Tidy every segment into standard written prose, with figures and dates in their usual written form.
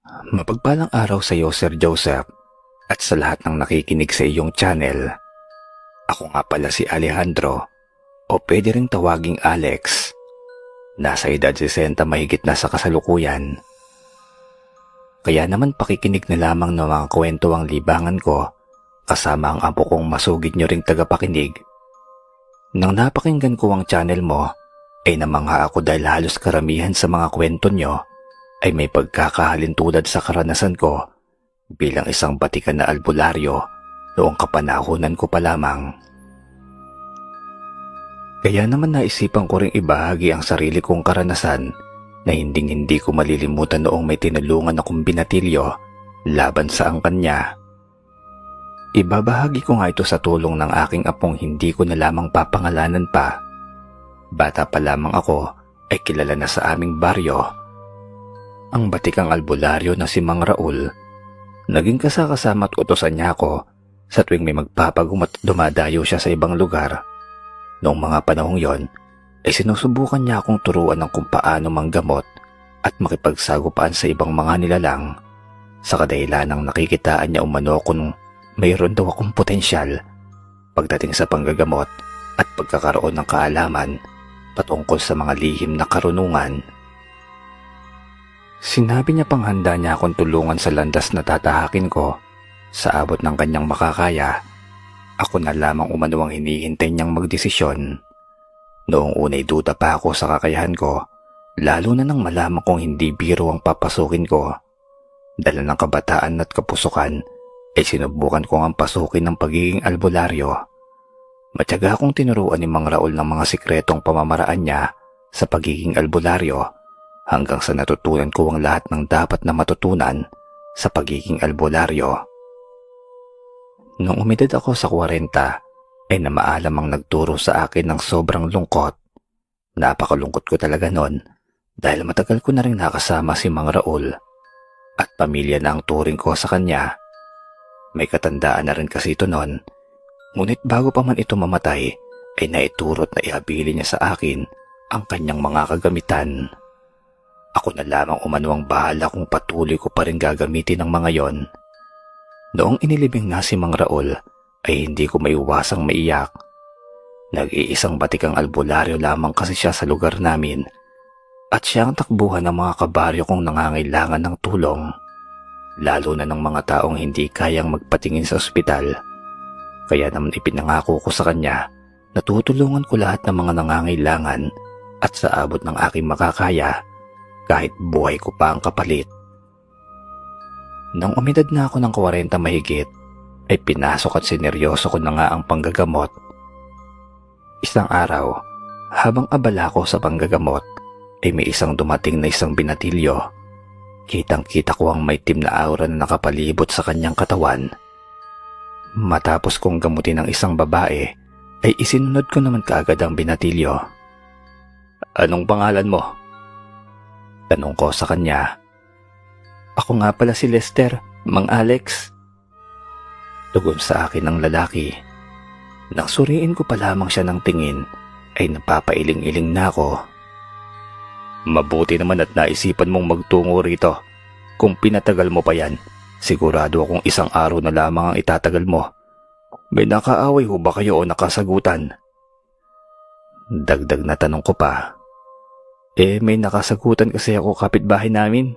Mapagpalang araw sa iyo, Sir Joseph, at sa lahat ng nakikinig sa iyong channel. Ako nga pala si Alejandro, o pwede ring tawaging Alex. Nasa edad 60 mahigit na sa kasalukuyan. Kaya naman pakikinig na lamang ng mga kwento ang libangan ko, kasama ang apo kong masugid nyo ring tagapakinig. Nang napakinggan ko ang channel mo, ay namangha ako dahil halos karamihan sa mga kwento nyo ay may pagkakahalintulad sa karanasan ko bilang isang batikan na albularyo noong kapanahunan ko pa lamang. Kaya naman naisipan ko ring ibahagi ang sarili kong karanasan na hindi ko malilimutan noong may tinulungan akong binatilyo laban sa angkan niya. Ibabahagi ko nga ito sa tulong ng aking apong hindi ko na lamang papangalanan pa. Bata pa lamang ako ay kilala na sa aming baryo. Ang batikang albularyo na si Mang Raul, naging kasakasama at utosan niya ako sa tuwing may magpapagumat at dumadayo siya sa ibang lugar. Noong mga panahong yon, ay sinusubukan niya akong turuan ng kung paano manggamot at makipagsagupaan sa ibang mga nilalang, sa kadahilan ng nakikitaan niya umano kung mayroon daw akong potensyal pagdating sa panggagamot at pagkakaroon ng kaalaman patungkol sa mga lihim na karunungan. Sinabi niya pang handa niya akong tulungan sa landas na tatahakin ko sa abot ng kanyang makakaya. Ako na lamang umano ang hinihintay niyang magdesisyon. Noong unay duda pa ako sa kakayahan ko, lalo na nang malaman kong hindi biro ang papasukin ko. Dala ng kabataan at kapusukan, ay sinubukan kong ang pasukin ng pagiging albularyo. Matyaga akong tinuruan ni Mang Raul ng mga sikretong pamamaraan niya sa pagiging albularyo, hanggang sa natutunan ko ang lahat ng dapat na matutunan sa pagiging albularyo. Nung umidad ako sa 40, ay namaalam ang nagturo sa akin ng sobrang lungkot. Napakalungkot ko talaga nun dahil matagal ko na rin nakasama si Mang Raul at pamilya na ang turing ko sa kanya. May katandaan na rin kasi ito nun, ngunit bago pa man ito mamatay ay naiturot na ihabili niya sa akin ang kanyang mga kagamitan. Ako na lamang umano ang bahala kung patuloy ko pa rin gagamitin ang mga yon. Noong inilibing na si Mang Raul ay hindi ko maiwasang maiyak. Nag-iisang batikang albularyo lamang kasi siya sa lugar namin at siya ang takbuhan ng mga kabaryo kong nangangailangan ng tulong, lalo na ng mga taong hindi kayang magpatingin sa ospital. Kaya naman ipinangako ko sa kanya na tutulungan ko lahat ng mga nangangailangan at sa abot ng aking makakaya, kahit buhay ko pa ang kapalit. Nang umidad na ako ng 40 mahigit, ay pinasok at sineryoso ko na nga ang panggagamot. Isang araw, habang abala ko sa panggagamot, ay may isang dumating na isang binatilyo. Kitang-kita ko ang maitim na aura na nakapalibot sa kanyang katawan. Matapos kong gamutin ang isang babae, ay isinunod ko naman kaagad ang binatilyo. "Anong pangalan mo?" tanong ko sa kanya. "Ako nga pala si Lester, Mang Alex." Tugon sa akin ng lalaki. Nang suriin ko pa lamang siya ng tingin, ay napapailing-iling na ako. "Mabuti naman at naisipan mong magtungo rito. Kung pinatagal mo pa yan, sigurado akong isang araw na lamang ang itatagal mo. May nakaaway ho ba kayo o nakasagutan?" Dagdag na tanong ko pa. May nakasagutan kasi ako kapitbahay namin.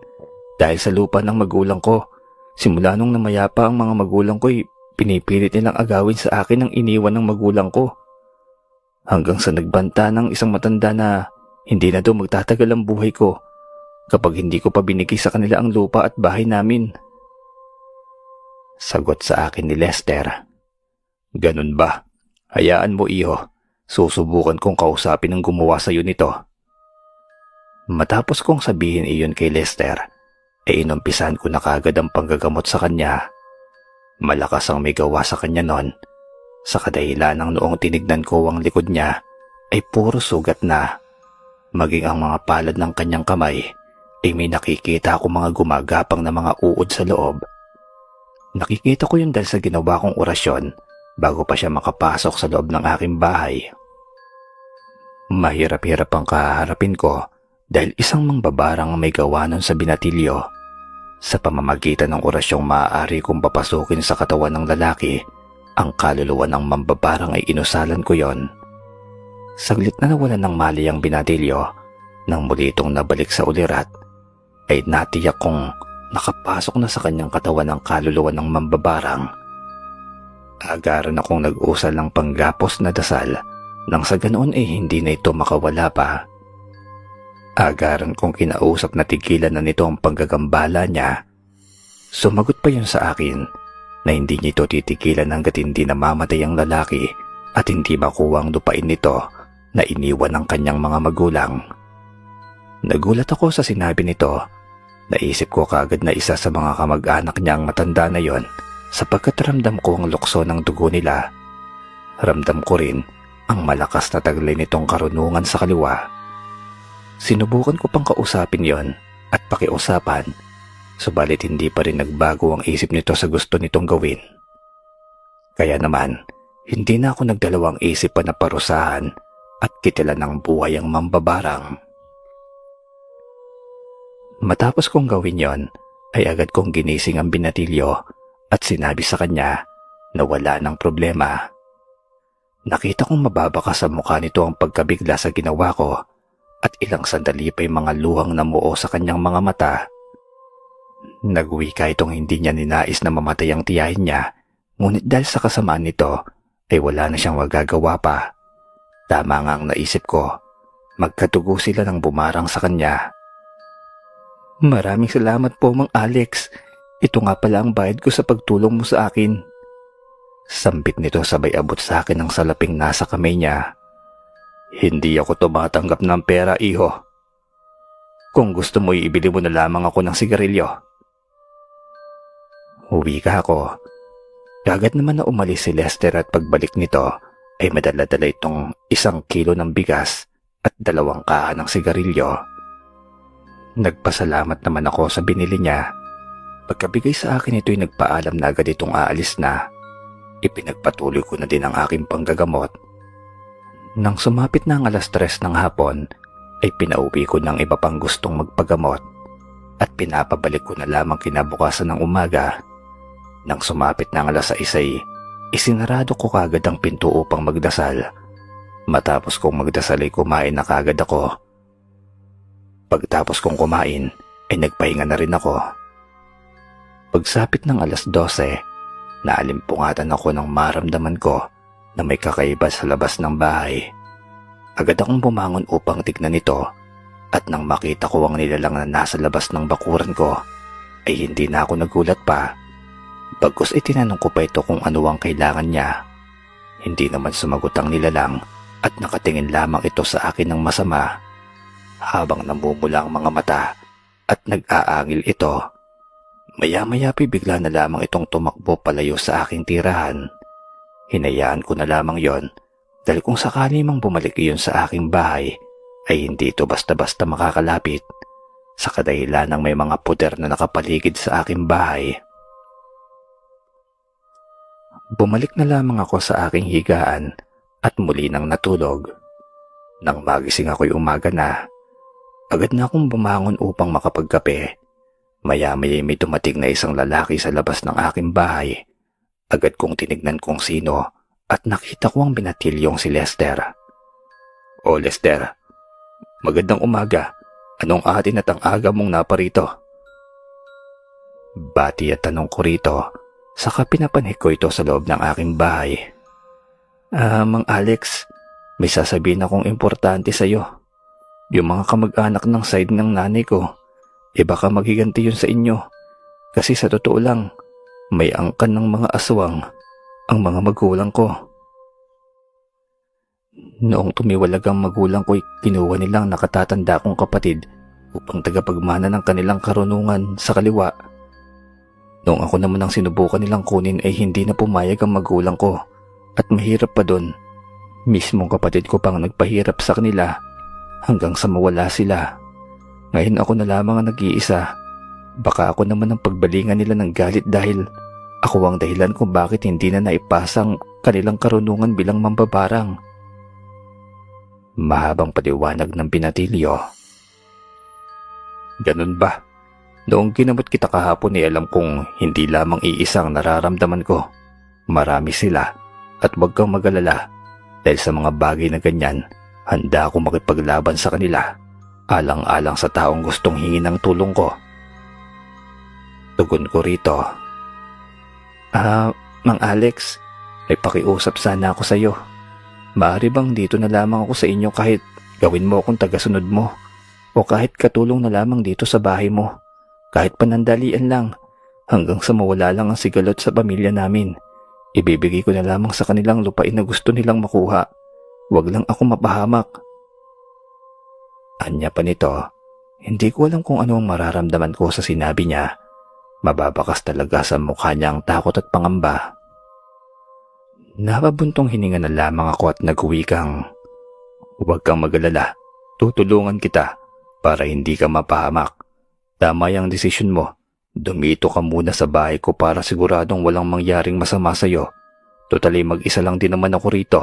Dahil sa lupa ng magulang ko. Simula nung namayapa ang mga magulang ko pinipilit nilang agawin sa akin ang iniwan ng magulang ko. Hanggang sa nagbanta ng isang matanda na hindi na daw magtatagal ang buhay ko kapag hindi ko pa binigay sa kanila ang lupa at bahay namin. Sagot sa akin ni Lester. "Ganun ba? Hayaan mo, iho. Susubukan kong kausapin ang gumawa sa iyo nito." Matapos kong sabihin iyon kay Lester, ay inumpisan ko na kaagad ang panggagamot sa kanya. Malakas ang may gawa sa kanya nun, sa kadahilan ng noong tinignan ko ang likod niya ay puro sugat na. Maging ang mga palad ng kanyang kamay ay may nakikita ako mga gumagapang na mga uod sa loob. Nakikita ko yun dahil sa ginawa kong orasyon bago pa siya makapasok sa loob ng aking bahay. Mahirap-hirap ang kaharapin ko dahil isang mangbabarang may gawa nun sa binatilyo. Sa pamamagitan ng orasyong maaari kong papasukin sa katawan ng lalaki, ang kaluluwa ng mambabarang ay inusalan ko yon. Saglit na nawalan ng mali ang binatilyo, nang muli itong nabalik sa ulirat, ay natiyak kong nakapasok na sa kanyang katawan ang kaluluwa ng mambabarang. Agaran akong nag-usal ng panggapos na dasal, nang sa ganoon ay hindi na ito makawala pa. Agaran kong kinausap na tigilan na nito ang panggagambala niya. Sumagot pa yun sa akin na hindi niya ito titigilan hanggat hindi namamatay ang lalaki at hindi makuha ang lupain nito na iniwan ng kanyang mga magulang. Nagulat ako sa sinabi nito. Naisip ko kaagad na isa sa mga kamag-anak niya ang matanda na yon sapagkat ramdam ko ang lukso ng dugo nila. Ramdam ko rin ang malakas na taglay nitong karunungan sa kaliwa. Sinubukan ko pang kausapin yon at pakiusapan, subalit hindi pa rin nagbago ang isip nito sa gusto nitong gawin. Kaya naman, hindi na ako nagdalawang isip pa na parusahan at kitilan ng buhay ang mambabarang. Matapos kong gawin yon, ay agad kong ginising ang binatilyo at sinabi sa kanya na wala ng problema. Nakita kong mababaka sa mukha nito ang pagkabigla sa ginawa ko at ilang sandali pa'y mga luhang namuo sa kanyang mga mata. Nagwika itong hindi niya ninais na mamatay ang tiyahin niya, ngunit dahil sa kasamaan nito ay wala na siyang magagawa pa. Tama nga ang naisip ko, magkatugo sila ng bumarang sa kanya. Maraming salamat po, Mang Alex. Ito nga pala ang bayad ko sa pagtulong mo sa akin. Sambit nito sabay abot sa akin ang salaping nasa kamay niya. Hindi ako tumatanggap ng pera, iho. Kung gusto mo, ibili mo na lamang ako ng sigarilyo. Uwi ka ako. Kagad naman na umalis si Lester at pagbalik nito ay madala-dala itong 1 kilo ng bigas at 2 kahan ng sigarilyo. Nagpasalamat naman ako sa binili niya. Pagkabigay sa akin ito'y nagpaalam na agad itong aalis na. Ipinagpatuloy ko na din ang aking panggagamot. Nang sumapit na ang 3:00 ng hapon, ay pinauwi ko ng iba pang gustong magpagamot at pinapabalik ko na lamang kinabukasan ng umaga. Nang sumapit na ang 6:00 ay isinarado ko kagad ang pinto upang magdasal. Matapos kong magdasal ay kumain na kagad ako. Pagtapos kong kumain ay nagpahinga na rin ako. Pagsapit ng 12:00, naalimpungatan ako ng maramdaman ko na may kakaiba sa labas ng bahay. Agad akong bumangon upang tignan ito at nang makita ko ang nilalang na nasa labas ng bakuran ko ay hindi na ako nagulat pa. Bagkus ay tinanong ko pa ito kung ano ang kailangan niya. Hindi naman sumagot ang nilalang at nakatingin lamang ito sa akin ng masama. Habang namumula ang mga mata at nag-aangil ito, maya-maya bigla na lamang itong tumakbo palayo sa aking tirahan. Hinayaan ko na lamang yon dahil kung sakali mang bumalik iyon sa aking bahay ay hindi ito basta-basta makakalapit sa kadahilan ng may mga puder na nakapaligid sa aking bahay. Bumalik na lamang ako sa aking higaan at muli nang natulog. Nang magising ako'y umaga na. Agad na akong bumangon upang makapagkape. Maya-maya may dumating na isang lalaki sa labas ng aking bahay. Agad kong tinignan kung sino at nakita ko ang binatilyong si Lester. O Lester, magandang umaga. Anong atin at ang aga mong naparito? Bati at tanong ko rito, saka pinapanhik ko ito sa loob ng aking bahay. Mang Alex, may sasabihin akong importante sa'yo. Yung mga kamag-anak ng side ng nanay ko, baka maghiganti yun sa inyo. Kasi sa totoo lang, may angkan ng mga aswang ang mga magulang ko. Noong tumiwalag ang magulang ko, kinuha nilang nakatatanda kong kapatid upang tagapagmana ng kanilang karunungan sa kaliwa. Noong ako naman ang sinubukan nilang kunin ay hindi na pumayag ang magulang ko at mahirap pa doon. Mismong kapatid ko pang nagpahirap sa kanila hanggang sa mawala sila. Ngayon ako na lamang ang nag-iisa. Baka ako naman ang pagbalingan nila ng galit dahil ako ang dahilan kung bakit hindi na naipasa ang kanilang karunungan bilang mambabarang. Mahabang paliwanag ng binatilyo. Ganun ba? Noong ginamot kita kahapon ay alam kong hindi lamang iisang nararamdaman ko. Marami sila at huwag kang mag-alala dahil sa mga bagay na ganyan, handa ako makipaglaban sa kanila. Alang-alang sa taong gustong hingin ng tulong ko. Tugon ko rito. Mang Alex, may pakiusap sana ako sa iyo. Maaari bang dito na lamang ako sa inyo kahit gawin mo akong tagasunod mo? O kahit katulong na lamang dito sa bahay mo? Kahit panandalian lang, hanggang sa mawala lang ang sigalot sa pamilya namin. Ibibigay ko na lamang sa kanilang lupain na gusto nilang makuha. Huwag lang ako mapahamak. Anya pa nito, hindi ko alam kung ano ang mararamdaman ko sa sinabi niya. Mababakas talaga sa mukha niya ang takot at pangamba. Napabuntong hininga na lamang ako at nag-uwi kang, huwag kang mag-alala, tutulungan kita para hindi ka mapahamak. Tama yung desisyon mo. Dumito ka muna sa bahay ko para siguradong walang mangyaring masama sa'yo. Totally mag-isa lang din naman ako rito.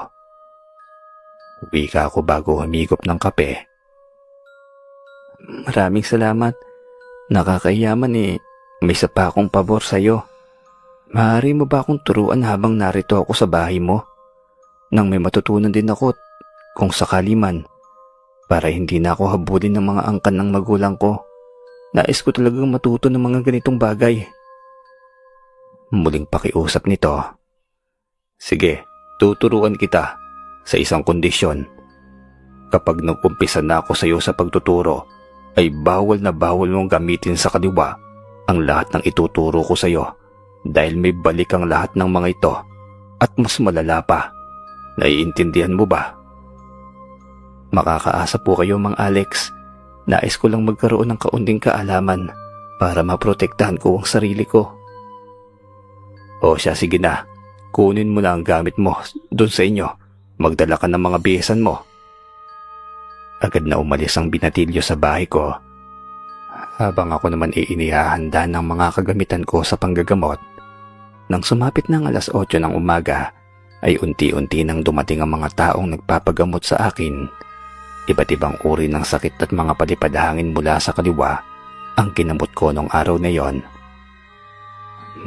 Uwi ka ako bago humigop ng kape. Maraming salamat. Nakakayaman may isa pa akong pabor sa'yo. Maaari mo ba akong turuan habang narito ako sa bahay mo? Nang may matutunan din ako kung sakali man, para hindi na ako habulin ng mga angkan ng magulang ko. Nais ko talagang matuto ng mga ganitong bagay. Muling pakiusap nito. Sige, tuturuan kita sa isang kondisyon. Kapag nag-umpisa na ako sa iyo sa pagtuturo, ay bawal na bawal mong gamitin sa kaliwa ang lahat ng ituturo ko sa iyo dahil may balik ang lahat ng mga ito at mas malala pa. Naiintindihan mo ba? Makakaasa po kayo, Mang Alex. Nais ko lang magkaroon ng kaunting kaalaman para maprotektahan ko ang sarili ko. O siya, sige na. Kunin mo na ang gamit mo doon sa inyo. Magdala ka ng mga bihisan mo. Agad na umalis ang binatilyo sa bahay ko. Habang ako naman inihahanda ng mga kagamitan ko sa panggagamot. Nang sumapit ng alas 8 ng umaga, ay unti-unti nang dumating ang mga taong nagpapagamot sa akin. Iba't ibang uri ng sakit at mga palipadhangin mula sa kaliwa ang kinamot ko nung araw na yon.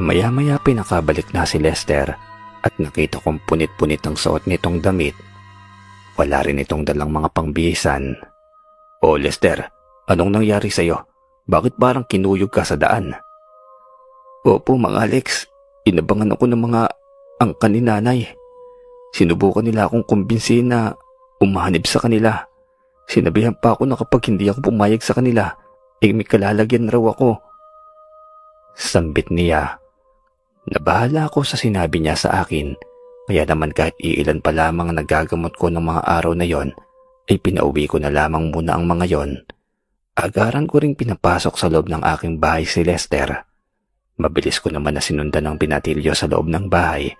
Maya-maya pinakabalik na si Lester at nakita kong punit-punit ang suot nitong damit. Wala rin itong dalang mga pangbihisan. O Lester, anong nangyari sa'yo? Bakit parang kinuyog ka sa daan? Opo, Mang Alex. Inabangan ako ng mga angkan ni nanay. Sinubukan nila akong kumbinsihin na umanib sa kanila. Sinabihan pa ako na kapag hindi ako pumayag sa kanila, may kalalagyan raw ako. Sambit niya. Nabahala ako sa sinabi niya sa akin, kaya naman kahit iilan pa lamang nagagamot ko ng mga araw na yon, ay pinauwi ko na lamang muna ang mga yon. Agaran ko ring pinapasok sa loob ng aking bahay si Lester. Mabilis ko naman na sinundan ng binatilyo sa loob ng bahay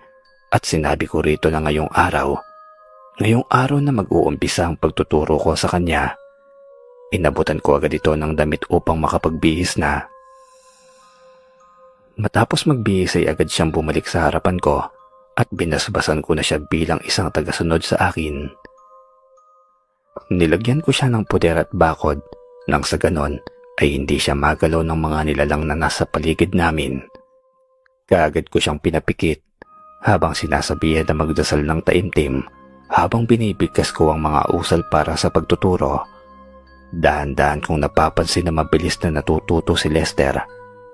at sinabi ko rito na ngayong araw na mag-uumpisa ang pagtuturo ko sa kanya. Inabutan ko agad ito ng damit upang makapagbihis na. Matapos magbihis ay agad siyang bumalik sa harapan ko at binasbasan ko na siya bilang isang tagasunod sa akin. Nilagyan ko siya ng puder at bakod nang sa ganon ay hindi siya magalaw ng mga nilalang na nasa paligid namin. Kaagad ko siyang pinapikit habang sinasabihan na magdasal ng taimtim habang binibigkas ko ang mga usal para sa pagtuturo. Dahan-dahan kong napapansin na mabilis na natututo si Lester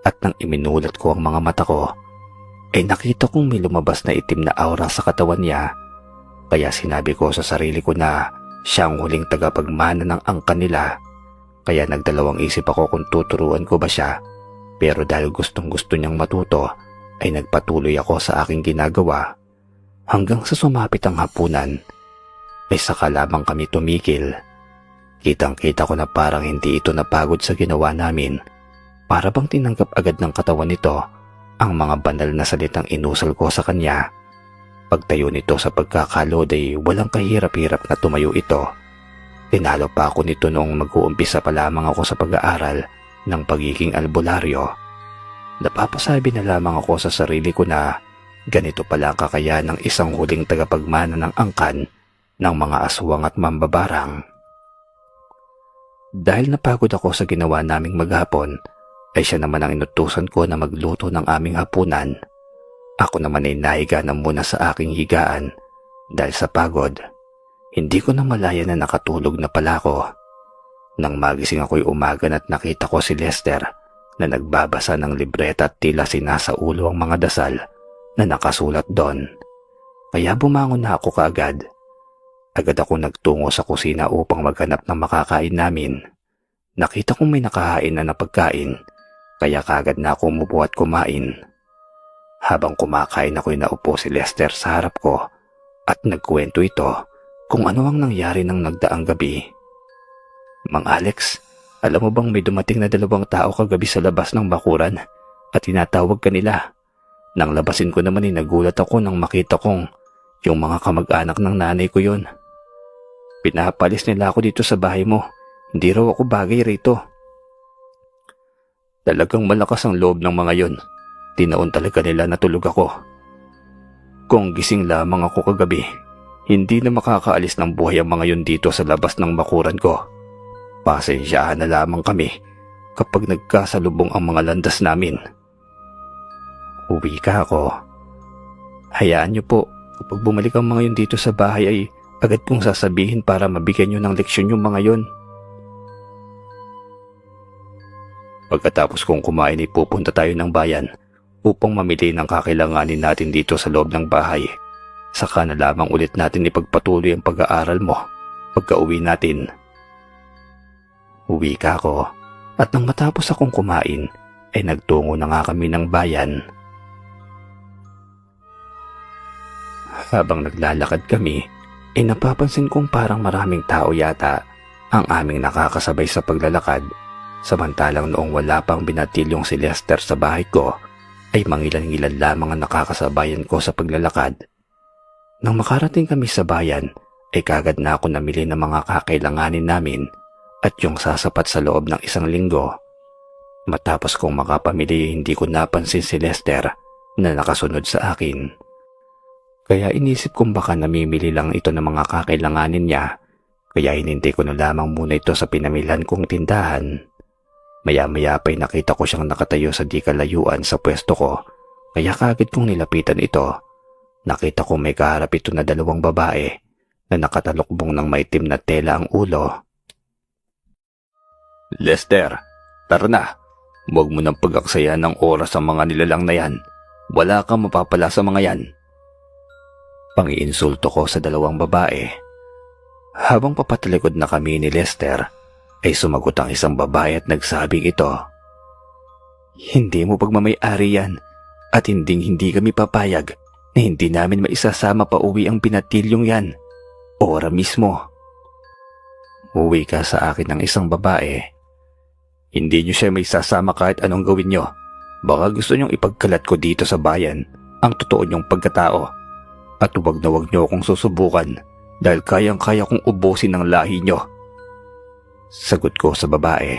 at nang iminulat ko ang mga mata ko, ay nakita kong may lumabas na itim na aura sa katawan niya. Kaya sinabi ko sa sarili ko na siya ang huling tagapagmana ng angkan nila. Kaya nagdalawang isip ako kung tuturuan ko ba siya. Pero dahil gustong gusto niyang matuto, ay nagpatuloy ako sa aking ginagawa. Hanggang sa sumapit ang hapunan, ay saka lamang kami tumigil. Kitang-kita ko na parang hindi ito napagod sa ginawa namin. Para bang tinanggap agad ng katawan nito ang mga banal na salitang inusal ko sa kanya. Pagtayo nito sa pagkakalod ay walang kahirap-hirap na tumayo ito. Tinalo pa ako nito noong mag-uumpisa pa lamang ako sa pag-aaral ng pagiging albularyo. Napapasabi na lamang ako sa sarili ko na ganito pala ang kakayahan ng isang huling tagapagmana ng angkan ng mga aswang at mambabarang. Dahil napagod ako sa ginawa naming maghapon, ay siya naman ang inutusan ko na magluto ng aming hapunan. Ako naman ay nahiga na muna sa aking higaan dahil sa pagod. Hindi ko na malaya na nakatulog na pala ako. Nang magising ako'y umagan at nakita ko si Lester na nagbabasa ng libreta at tila sinasaulo ang mga dasal na nakasulat doon. Kaya bumangon na ako kaagad. Agad ako nagtungo sa kusina upang maghanap ng makakain namin. Nakita kong may nakahain na pagkain, kaya kaagad na ako umupo at kumain. Habang kumakain ako'y naupo si Lester sa harap ko at nagkwento ito kung ano ang nangyari ng nagdaang gabi. Mang Alex, alam mo bang may dumating na 2 tao kagabi sa labas ng bakuran at tinatawag ka nila? Nang labasin ko naman nagulat ako nang makita kong yung mga kamag-anak ng nanay ko yun. Pinapalis nila ako dito sa bahay mo. Hindi raw ako bagay rito. Talagang malakas ang loob ng mga yon. Tinaon talaga nila na tulog ako. Kung gising lamang ako kagabi, hindi na makakaalis ng buhay ang mga yon dito sa labas ng bakuran ko. Pasensyahan na lamang kami kapag nagkasalubong ang mga landas namin. Uwi ka ako. Hayaan niyo po, kapag bumalik ang mga yon dito sa bahay ay agad kong sasabihin para mabigyan niyo ng leksyon yung mga yon. Pagkatapos kong kumain ay pupunta tayo ng bayan upang mamili ng kakailanganin natin dito sa loob ng bahay. Saka na lamang ulit natin ipagpatuloy ang pag-aaral mo pagka-uwi natin. Uwi ka ako at nang matapos akong kumain ay nagtungo na nga kami ng bayan. Habang naglalakad kami ay napapansin kong parang maraming tao yata ang aming nakakasabay sa paglalakad. Samantalang noong wala pang binatilyong si Lester sa bahay ko, ay mangilan-ngilan lamang ang nakakasabayan ko sa paglalakad. Nang makarating kami sa bayan, ay kagad na ako namili ng mga kakailanganin namin at yung sasapat sa loob ng 1 linggo. Matapos kong makapamili, hindi ko napansin si Lester na nakasunod sa akin. Kaya inisip kong baka namimili lang ito ng mga kakailanganin niya, kaya hinintay ko na lamang muna ito sa pinamilhan kong tindahan. Maya-maya pa'y nakita ko siyang nakatayo sa di kalayuan sa pwesto ko, kaya kaagad kong nilapitan ito. Nakita ko may kaharap ito na 2 babae na nakatalukbong ng maitim na tela ang ulo. Lester, tara na. Huwag mo nang pag-aksayan ng oras ang mga nilalang na yan. Wala kang mapapala sa mga yan. Pangiinsulto ko sa 2 babae. Habang papatalikod na kami ni Lester, ay sumagot ang isang babae at nagsabing ito, "Hindi mo pagmamay-ari yan at hindi kami papayag na hindi namin maisasama pa uwi ang binatilyong yan. Ora mismo." Uwi ka sa akin ng isang babae. Hindi niyo siya maisasama kahit anong gawin niyo. Baka gusto niyong ipagkalat ko dito sa bayan ang totoo niyong pagkatao. At huwag na huwag niyo akong susubukan dahil kayang-kaya kong ubusin ang lahi niyo. Sagot ko sa babae.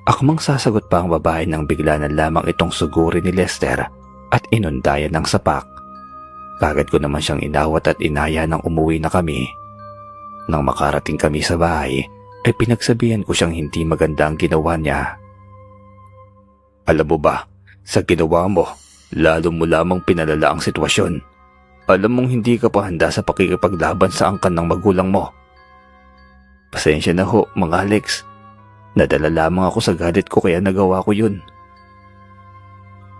Akmang sasagot pa ang babae nang bigla na lamang itong sugurin ni Lester at inundayan ng sapak. Kagad ko naman siyang inawat at inaya nang umuwi na kami. Nang makarating kami sa bahay, ay pinagsabihan ko siyang hindi maganda ang ginawa niya. Alam mo ba, sa ginawa mo, lalo mo lamang pinalala ang sitwasyon. Alam mong hindi ka pa handa sa pakikipaglaban sa angkan ng magulang mo. Pasensya na ho, Mang Alex. Nadala lamang ako sa galit ko kaya nagawa ko yun.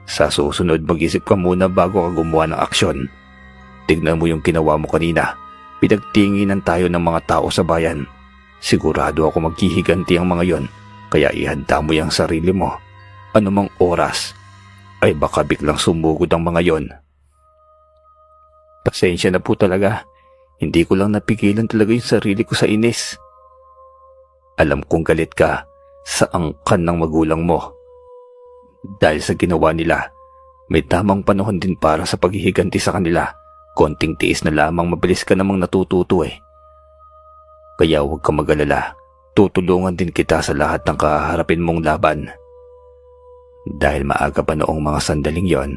Sa susunod, mag-isip ka muna bago ka gumawa ng aksyon. Tignan mo yung ginawa mo kanina. Pinagtinginan tayo ng mga tao sa bayan. Sigurado ako maghihiganti ang mga yon, kaya ihanda mo yung sarili mo. Anumang oras, ay baka biglang sumugod ang mga yon. Pasensya na po talaga. Hindi ko lang napigilan talaga yung sarili ko sa inis. Alam kong galit ka sa angkan ng magulang mo. Dahil sa ginawa nila, may tamang panahon din para sa paghihiganti sa kanila. Konting tiis na lamang mabilis ka namang natututo eh. Kaya huwag ka mag-alala. Tutulungan din kita sa lahat ng kaharapin mong laban. Dahil maaga pa noong mga sandaling yon,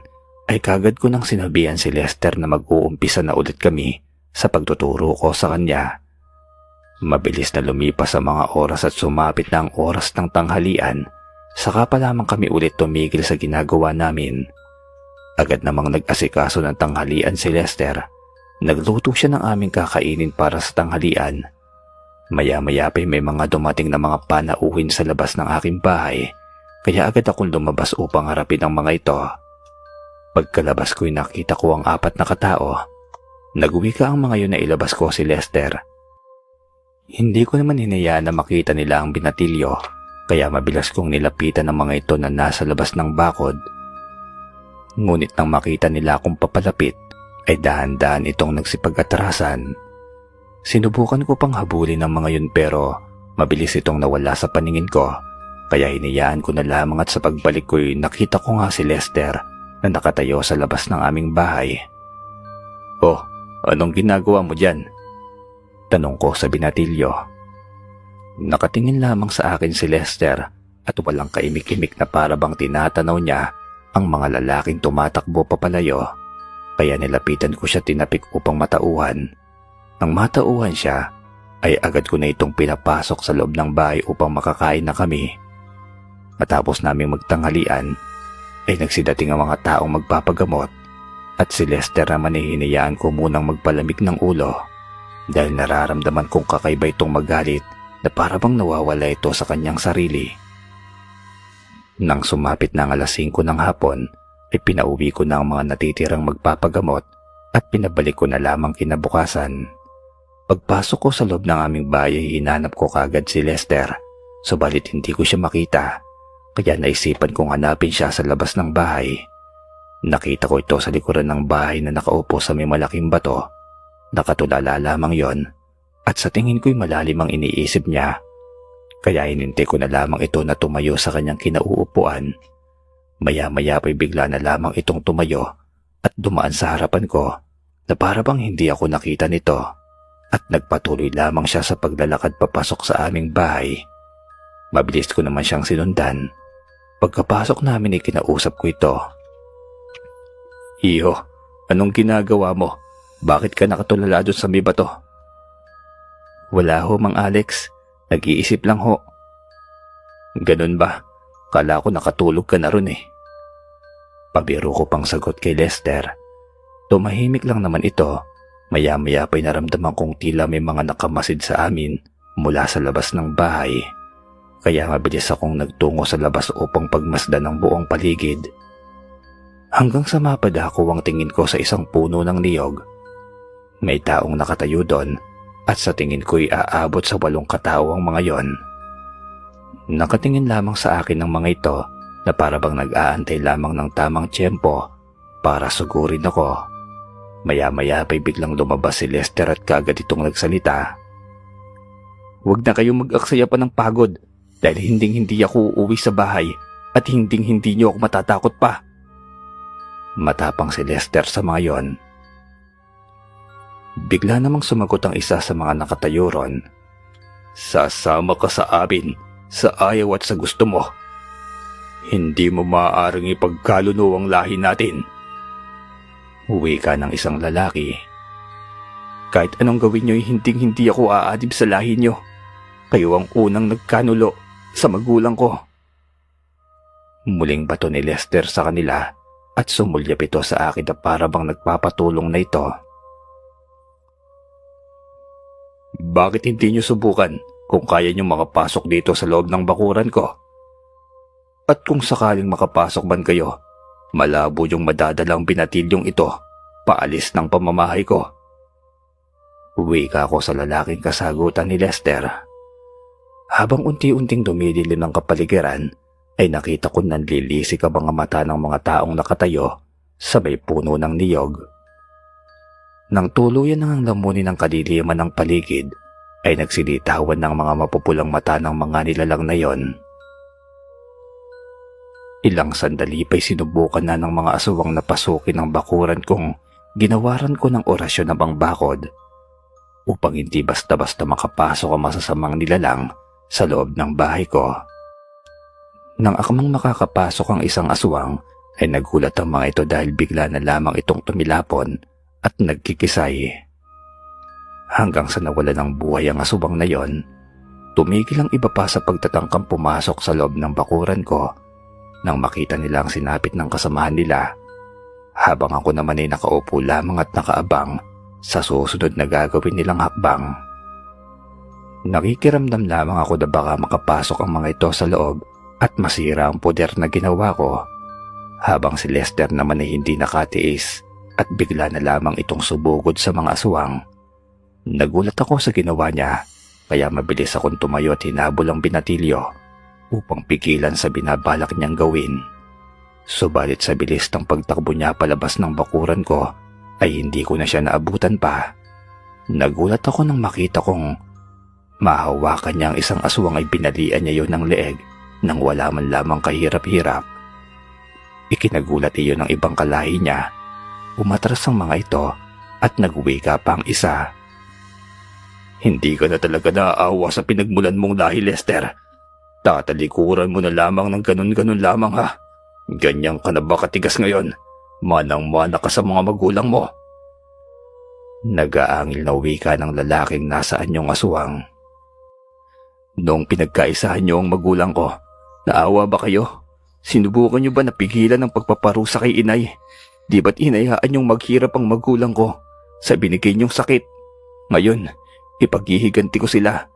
ay kagad ko nang sinabihan si Lester na mag-uumpisa na ulit kami sa pagtuturo ko sa kanya. Mabilis na lumipas ang mga oras at sumapit na ang oras ng tanghalian, Saka pa lamang kami ulit tumigil sa ginagawa namin. Agad namang nag-asikaso ng tanghalian si Lester. Nagluto siya ng aming kakainin para sa tanghalian. Maya-maya pa may mga dumating na mga panauhin sa labas ng aking bahay, kaya agad akong lumabas upang harapin ang mga ito. Pagkalabas ko'y nakita ko ang 4 na katao. Nagwika ang mga yun na ilabas ko si Lester. Hindi ko naman hinayaan na makita nila ang binatilyo, kaya mabilas kong nilapitan ang mga ito na nasa labas ng bakod. Ngunit nang makita nila akong papalapit, ay dahan-dahan itong nagsipag-atrasan. Sinubukan ko pang habulin ang mga yun pero mabilis itong nawala sa paningin ko, kaya hinayaan ko na lamang at sa pagbalik ko'y nakita ko nga si Lester na nakatayo sa labas ng aming bahay. "Oh, anong ginagawa mo dyan?" tanong ko sa binatilyo. Nakatingin lamang sa akin si Lester at walang kaimik-imik na para bang tinatanaw niya ang mga lalaking tumatakbo papalayo, kaya nilapitan ko siya tinapik upang matauhan. Nang matauhan siya, ay agad ko na itong pinapasok sa loob ng bahay upang makakain na kami. Matapos naming magtanghalian, ay nagsidating ang mga taong magpapagamot at si Lester naman ay hinayaan ko munang magpalamig ng ulo dahil nararamdaman kong kakaiba itong magalit na para bang nawawala ito sa kanyang sarili. Nang sumapit na ang 5:00 ng hapon, ay pinauwi ko na ang mga natitirang magpapagamot at pinabalik ko na lamang kinabukasan. Pagpasok ko sa loob ng aming bahay ay hinanap ko kagad si Lester, subalit hindi ko siya makita. Kaya naisipan kong hanapin siya sa labas ng bahay. Nakita ko ito sa likuran ng bahay na nakaupo sa may malaking bato. Nakatulala lamang yon at sa tingin ko'y malalim ang iniisip niya. Kaya hinintay ko na lamang ito na tumayo sa kanyang kinauupuan. Maya-maya pa'y bigla na lamang itong tumayo at dumaan sa harapan ko na para bang hindi ako nakita nito at nagpatuloy lamang siya sa paglalakad papasok sa aming bahay. Mabilis ko naman siyang sinundan. Pagkapasok namin ay kinausap ko ito. "Iho, anong ginagawa mo? Bakit ka nakatulala doon sa may bato?" "Wala ho, Mang Alex. Nag-iisip lang ho." "Ganun ba? Kala ko nakatulog ka na ron eh." Pabiro ko pang sagot kay Lester. Tumahimik lang naman ito. Maya-maya pa'y naramdaman kong tila may mga nakamasid sa amin mula sa labas ng bahay. Kaya mabilis akong nagtungo sa labas upang pagmasdan ang buong paligid. Hanggang sa mapadako ang tingin ko sa isang puno ng niyog. May taong nakatayo doon at sa tingin ko'y aabot sa 8 katao ang mga yon. Nakatingin lamang sa akin ng mga ito na para bang nag-aantay lamang ng tamang tiyempo para sugurin ako. Maya-maya pa'y biglang lumabas si Lester at kagad itong nagsalita. "Huwag na kayong mag-aksaya pa ng pagod. Dahil hinding-hindi ako uuwi sa bahay at hinding-hindi niyo ako matatakot pa." Matapang si Lester sa mga yon. Bigla namang sumagot ang isa sa mga nakatayo ron. "Sasama ka sa amin, sa ayaw at sa gusto mo. Hindi mo maaaring ipagkaluno ang lahi natin." Uwi ka ng isang lalaki. "Kahit anong gawin niyo, hinding-hindi ako aadib sa lahi niyo. Kayo ang unang nagkanulo sa magulang ko." Muling bato ni Lester sa kanila at sumulyap ito sa akin na para bang nagpapatulong na ito. "Bakit hindi niyo subukan kung kaya niyo makapasok dito sa loob ng bakuran ko? At kung sakaling makapasok man kayo, malabo yung madadalang binatilyong ito paalis ng pamamahay ko." Uwi ka ako sa lalaking kasagutan ni Lester. Habang unti-unting dumidilim ang kapaligiran, ay nakita ko nanlilisik ang mga mata ng mga taong nakatayo sa may puno ng niyog. Nang tuluyan nang lamunin ng kadiliman ng paligid, ay nagsilitawan ng mga mapupulang mata ng mga nilalang na yon. Ilang sandali pa'y sinubukan na ng mga aswang na pasukin ang bakuran kung ginawaran ko ng orasyon na pangbakod upang hindi basta-basta makapasok ang masasamang nilalang sa loob ng bahay ko. Nang akmang makakapasok ang isang aswang, ay nagulat ang mga ito dahil bigla na lamang itong tumilapon at nagkikisay. Hanggang sa nawala ng buhay ang aswang na yon, Tumigil ang iba pa sa pagtatangkang pumasok sa loob ng bakuran ko nang makita nila ang sinapit ng kasamahan nila, habang ako naman ay nakaupo lamang at nakaabang sa susunod na gagawin nilang hakbang. Nakikiramdam lamang ako na baka makapasok ang mga ito sa loob at masira ang poder na ginawa ko, habang si Lester naman ay hindi nakatiis at bigla na lamang itong subugod sa mga aswang. Nagulat ako sa ginawa niya, kaya mabilis akong tumayo at hinabol ang binatilyo upang pigilan sa binabalak niyang gawin. Subalit sa bilis ng pagtakbo niya palabas ng bakuran ko ay hindi ko na siya naabutan pa. Nagulat ako nang makita kong mahawakan niya ang isang aswang ay binalian niya yon ng leeg nang wala man lamang kahirap-hirap. Ikinagulat iyon ng ibang kalahi niya. Umatras ang mga ito at nagwika pa ang isa. Hindi ka na talaga naaawa sa pinagmulan mong lahi, Lester. Tatalikuran mo na lamang ng ganun-ganun lamang ha. Ganyan ka na ba katigas ngayon? Manang-mana ka sa mga magulang mo. Nag-aangil na wika ng lalaking nasa anyong aswang. Noong pinagkaisahan niyo ang magulang ko, naawa ba kayo? Sinubukan niyo ba napigilan ang pagpaparusa kay inay? Di ba't inayaan niyong maghirap ang magulang ko sa binigay niyong sakit? Ngayon, ipaghihiganti ko sila.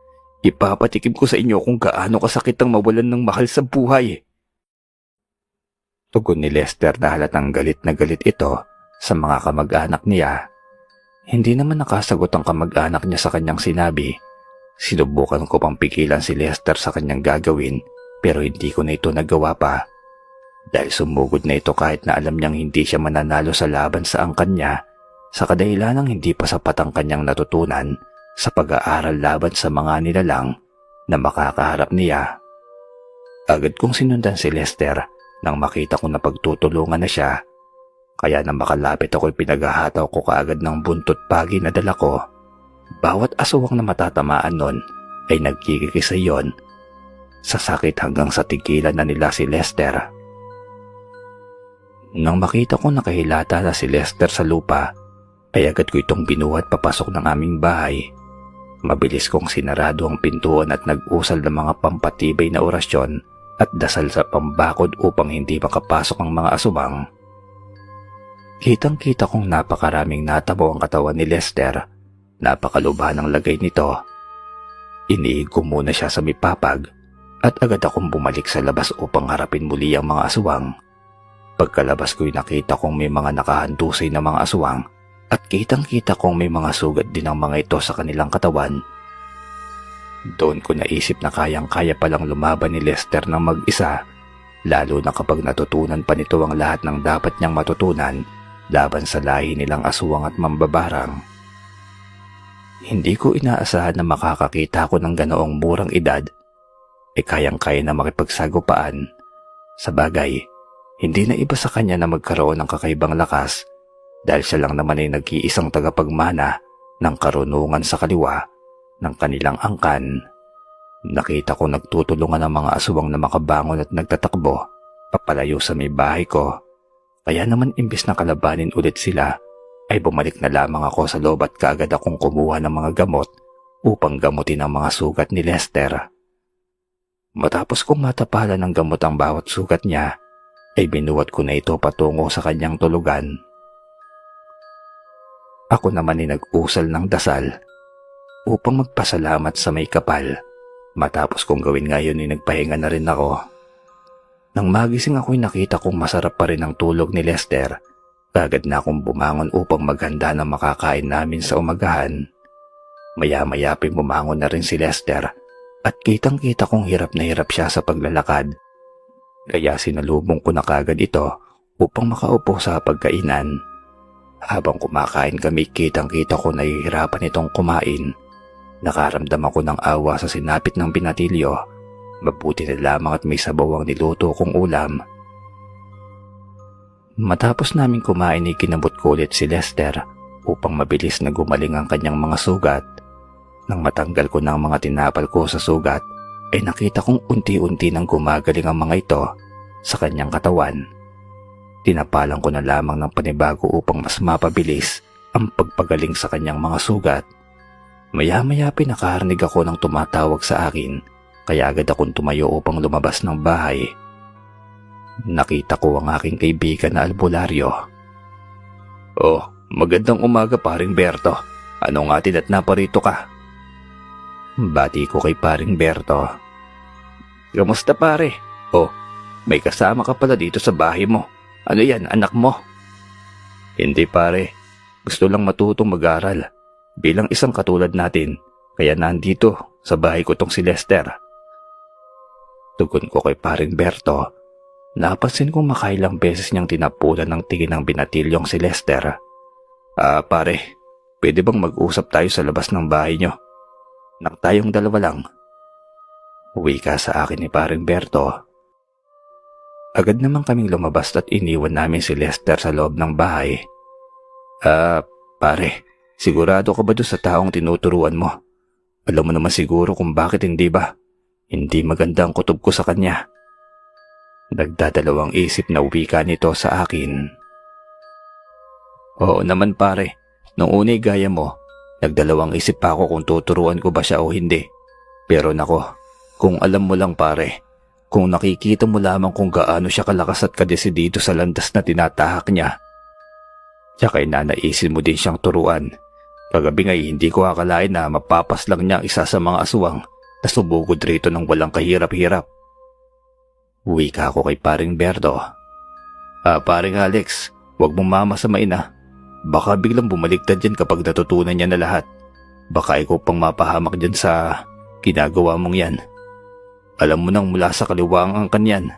Ipapatikim ko sa inyo kung gaano kasakit ang mawalan ng mahal sa buhay. Tugon ni Lester na halatang galit na galit ito sa mga kamag-anak niya. Hindi naman nakasagot ang kamag-anak niya sa kanyang sinabi. Sinubukan ko pang pigilan si Lester sa kanyang gagawin pero hindi ko na ito nagawa pa. Dahil sumugod na ito kahit na alam niyang hindi siya mananalo sa laban sa angkan niya sa kadahilanang hindi pa sapat ang kanyang natutunan sa pag-aaral laban sa mga nilalang na makakaharap niya. Agad kong sinundan si Lester nang makita ko na pagtutulungan na siya. Kaya na makalapit ako'y pinaghahataw ko kaagad ng buntot pagi na dala ko. Bawat aswang na matatamaan nun ay nagkikisa yon sa sakit hanggang sa tigilan na nila si Lester. Nang makita ko nakahilata na si Lester sa lupa, ay agad ko itong binuhat papasok ng aming bahay. Mabilis kong sinarado ang pintuan at nag-usal ng mga pampatibay na orasyon at dasal sa pambakod upang hindi makapasok ang mga aswang. Kitang-kita kong napakaraming natabo ang katawan ni Lester. Napakalubha ng lagay nito. Iniig ko muna siya sa mipapag at agad akong bumalik sa labas upang harapin muli ang mga aswang. Pagkalabas ko'y nakita kong may mga nakahandusay na mga aswang at kitang-kita kong may mga sugat din ang mga ito sa kanilang katawan. Doon ko naisip na kayang-kaya palang lumaban ni Lester ng mag-isa, lalo na kapag natutunan pa nito ang lahat ng dapat niyang matutunan laban sa lahi nilang aswang at mambabarang. Hindi ko inaasahan na makakakita ko ng ganoong murang edad, kayang-kaya na makipagsagupaan. Sa bagay, hindi na iba sa kanya na magkaroon ng kakaibang lakas dahil siya lang naman ay nag-iisang tagapagmana ng karunungan sa kaliwa ng kanilang angkan. Nakita ko nagtutulungan ang mga aswang na makabangon at nagtatakbo papalayo sa may bahay ko. Kaya naman imbis na kalabanin ulit sila, ay bumalik na lamang ako sa loob at kaagad akong kumuha ng mga gamot upang gamutin ang mga sugat ni Lester. Matapos kong matapalan ng gamot ang bawat sugat niya, ay binuhat ko na ito patungo sa kanyang tulugan. Ako naman ay nag-usal ng dasal upang magpasalamat sa may kapal. Matapos kong gawin ngayon ay nagpahinga na rin ako. Nang magising ako'y nakita kong masarap pa rin ang tulog ni Lester. Agad na akong bumangon upang maghanda ng makakain namin sa umagahan. Maya-maya bumangon na rin si Lester at kitang-kita kong hirap na hirap siya sa paglalakad. Kaya sinalubong ko na kagad ito upang makaupo sa pagkainan. Habang kumakain kami, kitang-kita ko na hihirapan itong kumain. Nakaramdam ako ng awa sa sinapit ng binatilyo. Mabuti na lamang at may sabaw ang niluto kong ulam. Matapos namin kumain ay kinabot ko ulit si Lester upang mabilis na gumaling ang kanyang mga sugat. Nang matanggal ko ng mga tinapal ko sa sugat, ay nakita kong unti-unti nang gumagaling ang mga ito sa kanyang katawan. Tinapalan ko na lamang ng panibago upang mas mapabilis ang pagpagaling sa kanyang mga sugat. Maya-maya pinakarinig ako ng tumatawag sa akin, kaya agad akong tumayo upang lumabas ng bahay. Nakita ko ang aking kaibigan na albularyo. "Oh, magandang umaga paring Berto. Ano nga at naparito ka?" Bati ko kay paring Berto. "Kamusta pare? Oh, may kasama ka pala dito sa bahay mo. Ano yan, anak mo?" "Hindi pare, gusto lang matutong mag-aral. Bilang isang katulad natin, kaya nandito sa bahay ko tong si Lester." Tugon ko kay paring Berto. Napansin kong makailang beses niyang tinapunan ng tingin ng binatilyong si Lester. Pare, pwede bang mag-usap tayo sa labas ng bahay niyo? Nang tayong dalawa lang." Wika sa akin ni paring Berto. Agad naman kaming lumabas at iniwan namin si Lester sa loob ng bahay. Pare, sigurado ka ba doon sa taong tinuturuan mo? Alam mo naman siguro kung bakit hindi ba? Hindi maganda ang kutob ko sa kanya. Nagdadalawang isip na wika nito sa akin. "Oo naman pare, nung una'y gaya mo, nagdalawang isip pa ako kung tuturuan ko ba siya o hindi. Pero nako, kung alam mo lang pare, kung nakikita mo lamang kung gaano siya kalakas at kadesidido sa landas na tinatahak niya. Tsaka'y nanaisin mo din siyang turuan. Kagabi nga'y hindi ko akalain na mapapaslang niya ang isa sa mga aswang na sumugod rito ng walang kahirap-hirap." Wika ko kay paring Berto. Paring Alex, huwag mong mamasamain na. Baka biglang bumaligtad yan kapag natutunan niya na lahat. Baka ikaw pang mapahamak dyan sa ginagawa mong yan. Alam mo nang mula sa kaliwang ang kanyan."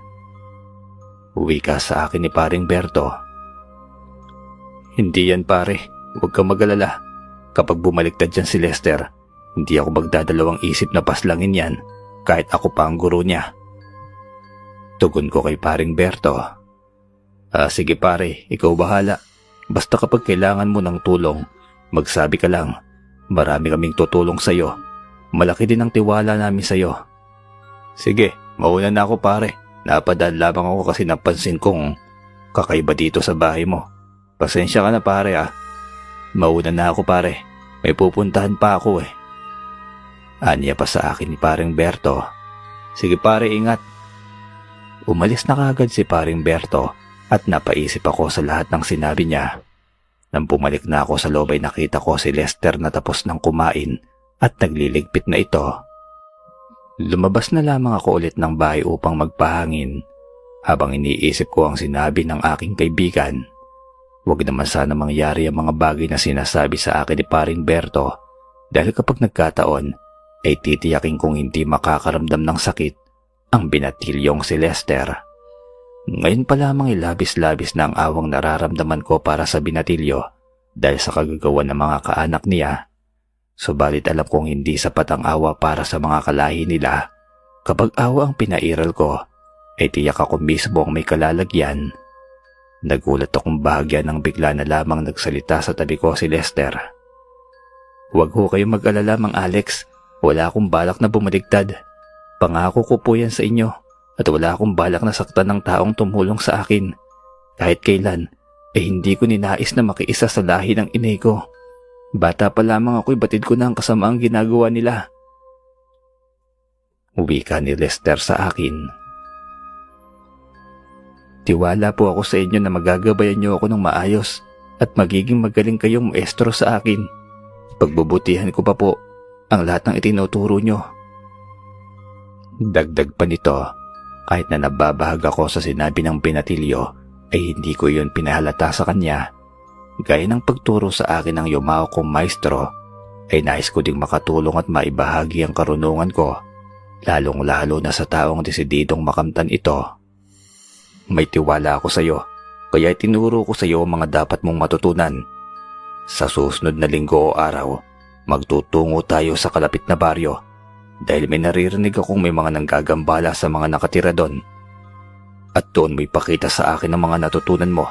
Wika sa akin ni paring Berto. "Hindi yan pare, huwag kang mag-alala. Kapag bumaliktad dyan si Lester, hindi ako magdadalawang isip na paslangin yan kahit ako pa ang guro niya." Tugon ko kay paring Berto. Sige pare, ikaw bahala. Basta kapag kailangan mo ng tulong, magsabi ka lang. Marami kaming tutulong sa'yo. Malaki din ang tiwala namin sa'yo." "Sige, mauna na ako pare. Napadaan lamang ako kasi napansin kong kakaiba dito sa bahay mo. Pasensya ka na pare ah. Mauna na ako pare. May pupuntahan pa ako eh." Anya pa sa akin ni paring Berto. "Sige pare, ingat." Umalis na kaagad si paring Berto at napaisip ako sa lahat ng sinabi niya. Nang bumalik na ako sa loob ay nakita ko si Lester na tapos ng kumain at nagliligpit na ito. Lumabas na lamang ako ulit ng bahay upang magpahangin habang iniisip ko ang sinabi ng aking kaibigan. Huwag naman sana mangyari ang mga bagay na sinasabi sa akin ni paring Berto dahil kapag nagkataon ay titiyakin kong hindi makakaramdam ng sakit ang binatilyong si Lester. Ngayon pa lamang ay labis-labis na ang awang nararamdaman ko para sa binatilyo dahil sa kagagawa ng mga kaanak niya. Subalit alam kong hindi sapat ang awa para sa mga kalahi nila. Kapag awa ang pinairal ko, ay tiyak ako mismo ang may kalalagyan. Nagulat akong bahagya nang bigla na lamang nagsalita sa tabi ko si Lester. "Huwag ho kayong mag-alala, Mang Alex. Wala akong balak na bumaligtad. Pangako ko po yan sa inyo at wala akong balak na saktan ng taong tumulong sa akin. Kahit kailan, ay hindi ko ninais na makiisa sa lahi ng inay ko. Bata pa lamang ako'y batid ko na ang kasamaang ginagawa nila." Wika ni Lester sa akin. "Tiwala po ako sa inyo na magagabayan niyo ako ng maayos at magiging magaling kayong maestro sa akin. Pagbubutihan ko pa po ang lahat ng itinuturo niyo." Dagdag pa nito, kahit na nababahag ako sa sinabi ng binatilyo, ay hindi ko iyon pinahalata sa kanya. Gaya ng pagturo sa akin ng yumao kong maestro, ay nais ko ding makatulong at maibahagi ang karunungan ko, lalong-lalo na sa taong desididong makamtan ito. "May tiwala ako sa iyo, kaya tinuro ko sa iyo ang mga dapat mong matutunan. Sa susunod na linggo o araw, magtutungo tayo sa kalapit na baryo dahil may naririnig akong may mga nanggagambala sa mga nakatira doon. At doon may pakita sa akin ang mga natutunan mo.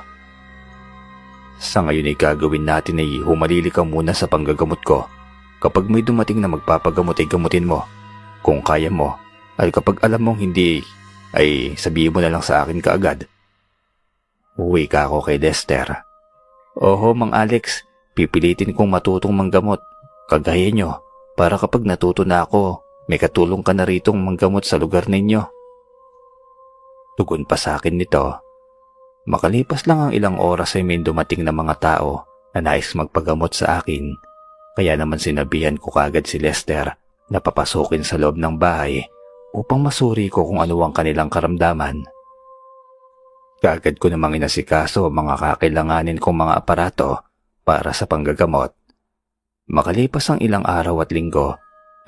Sa ngayon ay gagawin natin ay humalili ka muna sa panggagamot ko. Kapag may dumating na magpapagamot ay gamutin mo. Kung kaya mo, at kapag alam mong hindi, ay sabihin mo na lang sa akin kaagad." Uwi ka ako kay Lester. "Oho, Mang Alex, pipilitin kong matutong manggamot. Kagaya nyo, para kapag natuto na ako, may katulong ka na ritong manggamot sa lugar ninyo. Tugon pa sa akin nito. Makalipas lang ang ilang oras ay may dumating na mga tao na nais magpagamot sa akin. Kaya naman sinabihan ko kagad si Lester na papasukin sa loob ng bahay upang masuri ko kung ano ang kanilang karamdaman. Kagad ko namang inasikaso ang mga kakailanganin kong mga aparato para sa panggagamot. Makalipas ang ilang araw at linggo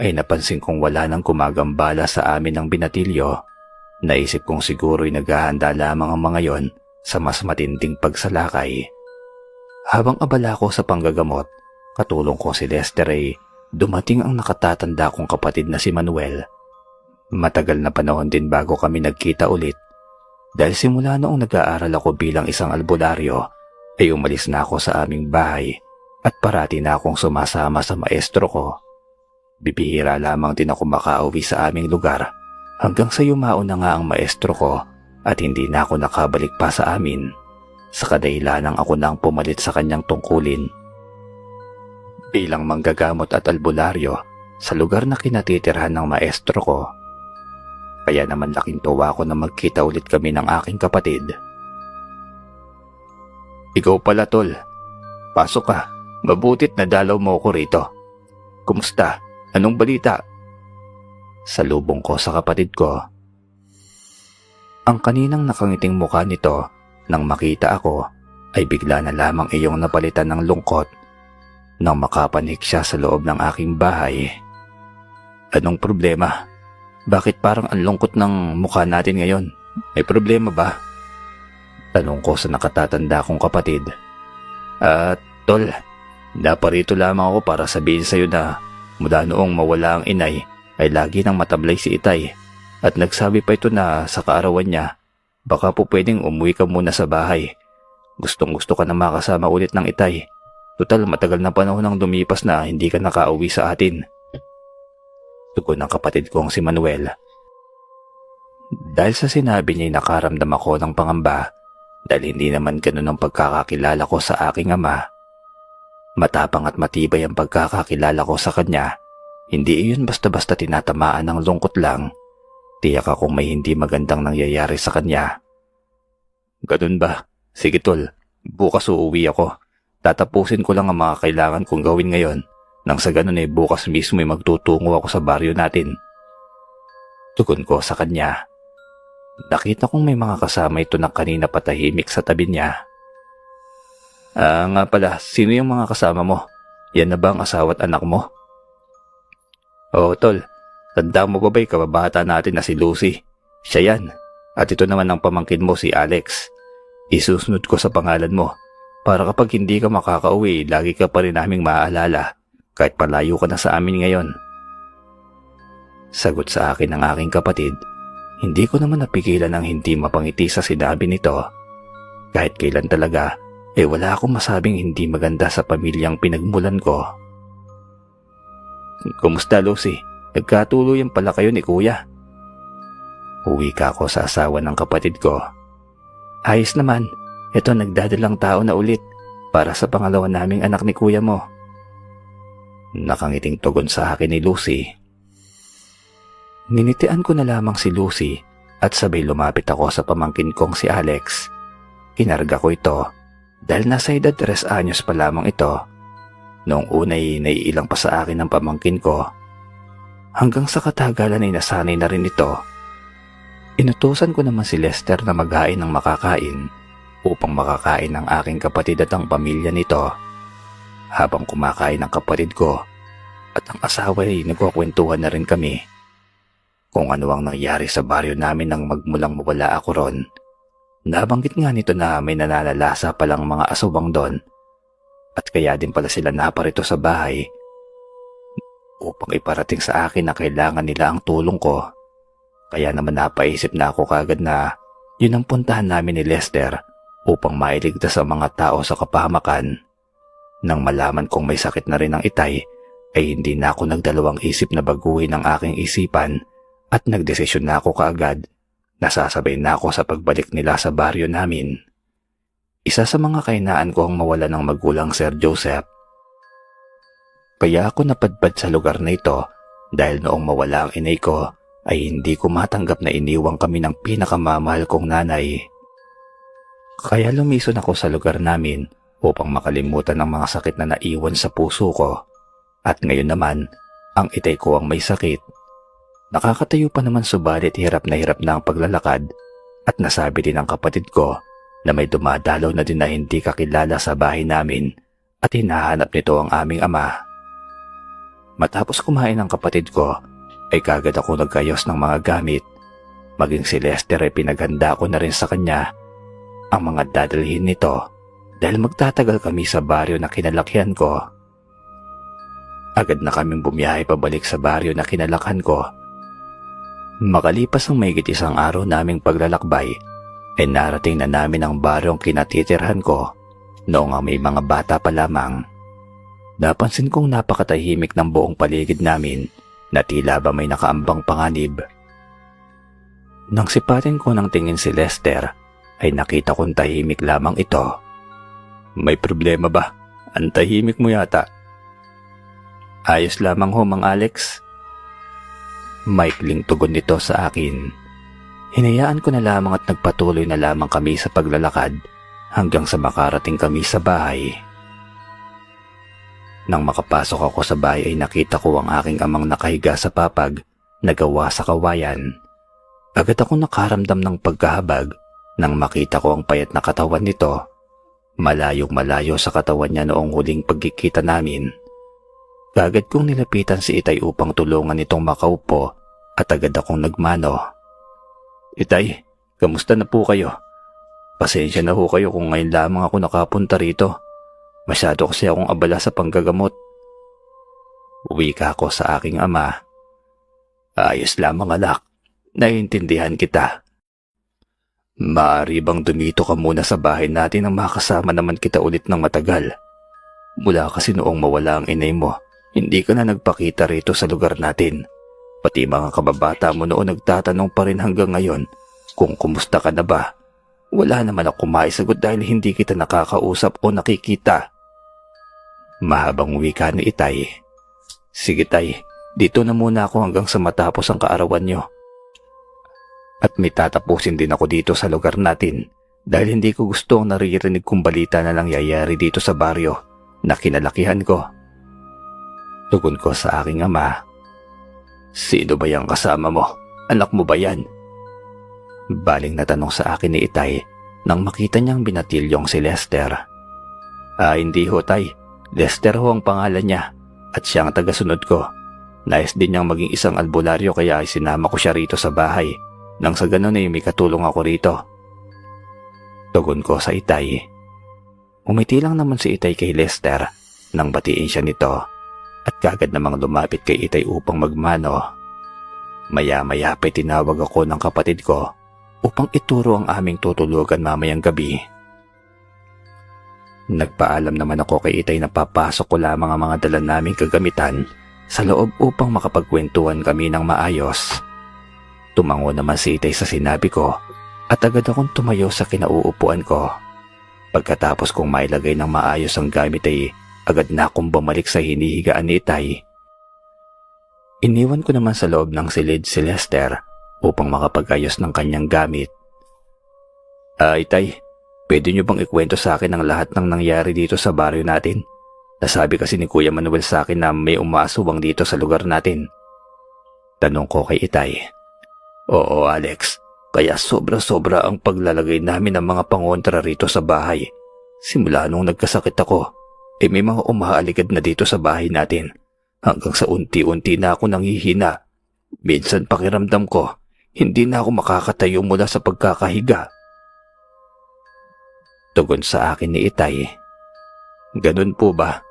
ay napansin kong wala nang gumagambala sa amin ng binatilyo. Naisip kong siguro'y naghahanda lamang ang mga yon sa mas matinding pagsalakay. Habang abala ko sa panggagamot, katulong ko si Lester ay dumating ang nakatatanda kong kapatid na si Manuel. Matagal na panahon din bago kami nagkita ulit. Dahil simula noong nag-aaral ako bilang isang albularyo, ay umalis na ako sa aming bahay at parati na akong sumasama sa maestro ko. Bibihira lamang din ako makauwi sa aming lugar hanggang sa yumao na nga ang maestro ko at hindi na ako nakabalik pa sa amin. Sa kadahilanang ako na ang pumalit sa kanyang tungkulin. Bilang manggagamot at albularyo sa lugar na kinatitirhan ng maestro ko, kaya naman laking tuwa ko na magkita ulit kami ng aking kapatid. Ikaw pala, tol. Pasok ka. Mabutit na dalaw mo ko rito. Kumusta? Anong balita? Salubong ko sa kapatid ko. Ang kaninang nakangiting mukha nito nang makita ako ay bigla na lamang iyong napalitan ng lungkot nang makapanik siya sa loob ng aking bahay. Anong problema? Bakit parang ang lungkot ng mukha natin ngayon? May problema ba? Tanong ko sa nakatatanda kong kapatid. Tol, naparito lamang ako para sabihin sa'yo na mula noong mawala ang inay ay lagi nang matablay si Itay at nagsabi pa ito na sa kaarawan niya, baka po pwedeng umuwi ka muna sa bahay. Gustong gusto ka na makasama ulit ng Itay. Total matagal na panahon nang lumipas na hindi ka nakauwi sa atin. Tugon ng kapatid kong si Manuel. Dahil sa sinabi niya nakaramdam ako ng pangamba dahil hindi naman ganun ang pagkakakilala ko sa aking ama. Matapang at matibay ang pagkakakilala ko sa kanya. Hindi iyon basta-basta tinatamaan ng lungkot lang. Tiyak akong may hindi magandang nangyayari sa kanya. Ganun ba? Sige tol, bukas uuwi ako. Tatapusin ko lang ang mga kailangan kong gawin ngayon. Nang sa ganun ay bukas mismo ay magtutungo ako sa baryo natin. Tugon ko sa kanya. Nakita kong may mga kasama ito na kanina patahimik sa tabi niya. Nga pala, sino yung mga kasama mo? Yan na ba ang asawa at anak mo? Oo tol, tanda mo ba ba'y kababata natin na si Lucy? Siya yan. At ito naman ang pamangkin mo si Alex. Isusunod ko sa pangalan mo para kapag hindi ka makakauwi, lagi ka pa rin naming maaalala. Kahit palayo ka na sa amin ngayon. Sagot sa akin ng aking kapatid. Hindi ko naman napigilan ang hindi mapangiti sa sinabi nito. Kahit kailan talaga, wala akong masabing hindi maganda sa pamilyang pinagmulan ko. Kumusta Lucy? Nagkatuluyan pala kayo ni kuya. Uwi ka ako sa asawa ng kapatid ko. Ayos naman. Ito nagdadalang tao na ulit para sa pangalawa naming anak ni kuya mo. Nakangiting tugon sa akin ni Lucy. Ninitian ko na lamang si Lucy at sabay lumapit ako sa pamangkin kong si Alex. Kinarga ko ito dahil nasa edad 3 anyos pa lamang ito. Noong unay naiilang pa sa akin ang pamangkin ko. Hanggang sa katagalan ay nasanay na rin ito. Inutusan ko naman si Lester na maghain ng makakain upang makakain ng aking kapatid at ang pamilya nito. Habang kumakain ang kapatid ko at ang asawa ay nagkukwentuhan na rin kami kung ano ang nangyari sa baryo namin nang magmulang mawala ako ron. Nabanggit nga nito na may nananalasa palang mga aswang doon at kaya din pala sila naparito sa bahay upang iparating sa akin na kailangan nila ang tulong ko. Kaya naman napaisip na ako kagad na yun ang puntahan namin ni Lester upang mailigtas ang mga tao sa kapahamakan. Nang malaman kong may sakit na rin ang Itay, ay hindi na ako nagdalawang isip na baguhin ang aking isipan at nagdesisyon na ako kaagad na sasabay na ako sa pagbalik nila sa baryo namin. Isa sa mga kahinaan ko ang mawala ng magulang Sir Joseph. Kaya ako napadpad sa lugar na ito dahil noong mawala ang inay ko ay hindi ko matanggap na iniwang kami ng pinakamamahal kong nanay. Kaya lumison ako sa lugar namin upang makalimutan ang mga sakit na naiwan sa puso ko. At ngayon naman, ang itay ko ang may sakit. Nakakatayo pa naman subalit hirap na ang paglalakad at nasabi din ng kapatid ko na may dumadalaw na din na hindi kakilala sa bahay namin at hinahanap nito ang aming ama. Matapos kumain ng kapatid ko, ay kagad ako nagkayos ng mga gamit. Maging si Lester ay pinaghanda ko na rin sa kanya ang mga dadalhin nito dahil magtatagal kami sa baryo na kinalakihan ko. Agad na kaming bumiyahe pabalik sa baryo na kinalakhan ko. Makalipas ang mahigit isang araw naming paglalakbay, ay narating na namin ang baryong kinatitirhan ko noong may mga bata pa lamang. Napansin kong napakatahimik ng buong paligid namin na tila ba may nakaambang panganib. Nang sipatin ko ng tingin si Lester, ay nakita kong tahimik lamang ito. May problema ba? Ang tahimik mo yata. Ayos lamang ho, Mang Alex. Maikling tugon nito sa akin. Hinayaan ko na lamang at nagpatuloy na lamang kami sa paglalakad hanggang sa makarating kami sa bahay. Nang makapasok ako sa bahay ay nakita ko ang aking amang nakahiga sa papag na gawa sa kawayan. Agad ako nakaramdam ng pagkahabag nang makita ko ang payat na katawan nito. Malayong malayo sa katawan niya noong huling pagkikita namin. Agad kong nilapitan si Itay upang tulungan itong makaupo at agad akong nagmano. Itay, kamusta na po kayo? Pasensya na ho kayo kung ngayon lamang ako nakapunta rito. Masyado kasi akong abala sa panggagamot. Wika ko sa aking ama. Ayos lamang anak, naiintindihan kita. Maaari bang dumito ka muna sa bahay natin nang makasama naman kita ulit ng matagal? Mula kasi noong mawala ang inay mo, hindi ka na nagpakita rito sa lugar natin. Pati mga kababata mo noon nagtatanong pa rin hanggang ngayon kung kumusta ka na ba. Wala naman ako maisagot dahil hindi kita nakakausap o nakikita. Mahabang wika ni Itay. Sige tay, dito na muna ako hanggang sa matapos ang kaarawan nyo. At may tatapusin din ako dito sa lugar natin dahil hindi ko gusto ang naririnig kong balita na nangyayari dito sa baryo na kinalakihan ko. Tugon ko sa aking ama. Sino ba yung kasama mo? Anak mo ba yan? Baling na tanong sa akin ni Itay nang makita niyang binatilyong si Lester. Hindi ho tay. Lester ho ang pangalan niya at siya ang tagasunod ko. Nais din niyang maging isang albularyo kaya sinama ko siya rito sa bahay. Nang sa ganon ay may katulong ako rito. Tugon ko sa Itay. Umiti lang naman si Itay kay Lester nang batiin siya nito at kagad namang lumapit kay Itay upang magmano. Maya-maya pa'y tinawag ako ng kapatid ko upang ituro ang aming tutulugan mamayang gabi. Nagpaalam naman ako kay Itay na papasok ko lamang ang mga dala naming kagamitan sa loob upang makapagkwentuhan kami ng maayos. Tumango naman si Itay sa sinabi ko at agad akong tumayo sa kinauupuan ko. Pagkatapos kong mailagay ng maayos ang gamit ay agad na akong bumalik sa hinihigaan ni Itay. Iniwan ko naman sa loob ng silid si Lester upang makapagayos ng kanyang gamit. Itay, pwede niyo bang ikwento sa akin ang lahat ng nangyari dito sa baryo natin? Nasabi kasi ni Kuya Manuel sa akin na may umaaswang dito sa lugar natin. Tanong ko kay Itay. Oo Alex, kaya sobra-sobra ang paglalagay namin ng mga pangontra rito sa bahay. Simula nung nagkasakit ako, may mga umaaligid na dito sa bahay natin. Hanggang sa unti-unti na ako nanghihina. Minsan pakiramdam ko, hindi na ako makakatayo mula sa pagkakahiga. Tugon sa akin ni Itay. Ganun po ba?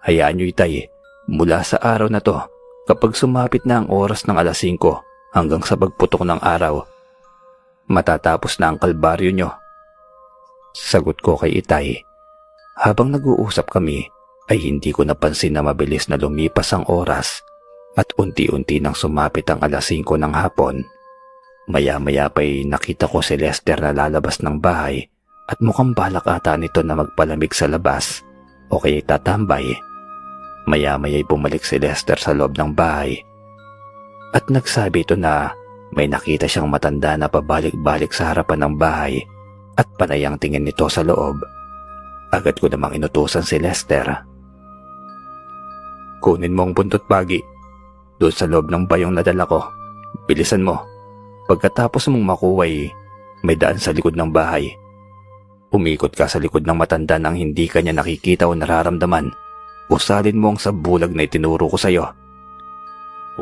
Hayaan niyo Itay, mula sa araw na to, kapag sumapit na ang oras ng 5:00 hanggang sa pagputok ng araw, matatapos na ang kalbaryo nyo. Sagot ko kay Itay. Habang nag-uusap kami, ay hindi ko napansin na mabilis na lumipas ang oras at unti-unti nang sumapit ang 5:00 ng hapon. Maya-maya pa'y nakita ko si Lester na lalabas ng bahay at mukhang balak ata nito na magpalamig sa labas o kaya tatambay. Maya-maya'y bumalik si Lester sa loob ng bahay at nagsabi ito na may nakita siyang matanda na pabalik-balik sa harapan ng bahay at panay ang tingin nito sa loob. Agad ko namang inutusan si Lester. Kunin mo ang buntot pagi. Doon sa loob ng bayong nadala ko. Bilisan mo. Pagkatapos mong makuway, may daan sa likod ng bahay. Umikot ka sa likod ng matanda nang hindi ka niya nakikita o nararamdaman. Usalin mo ang sabulag na itinuro ko sa iyo.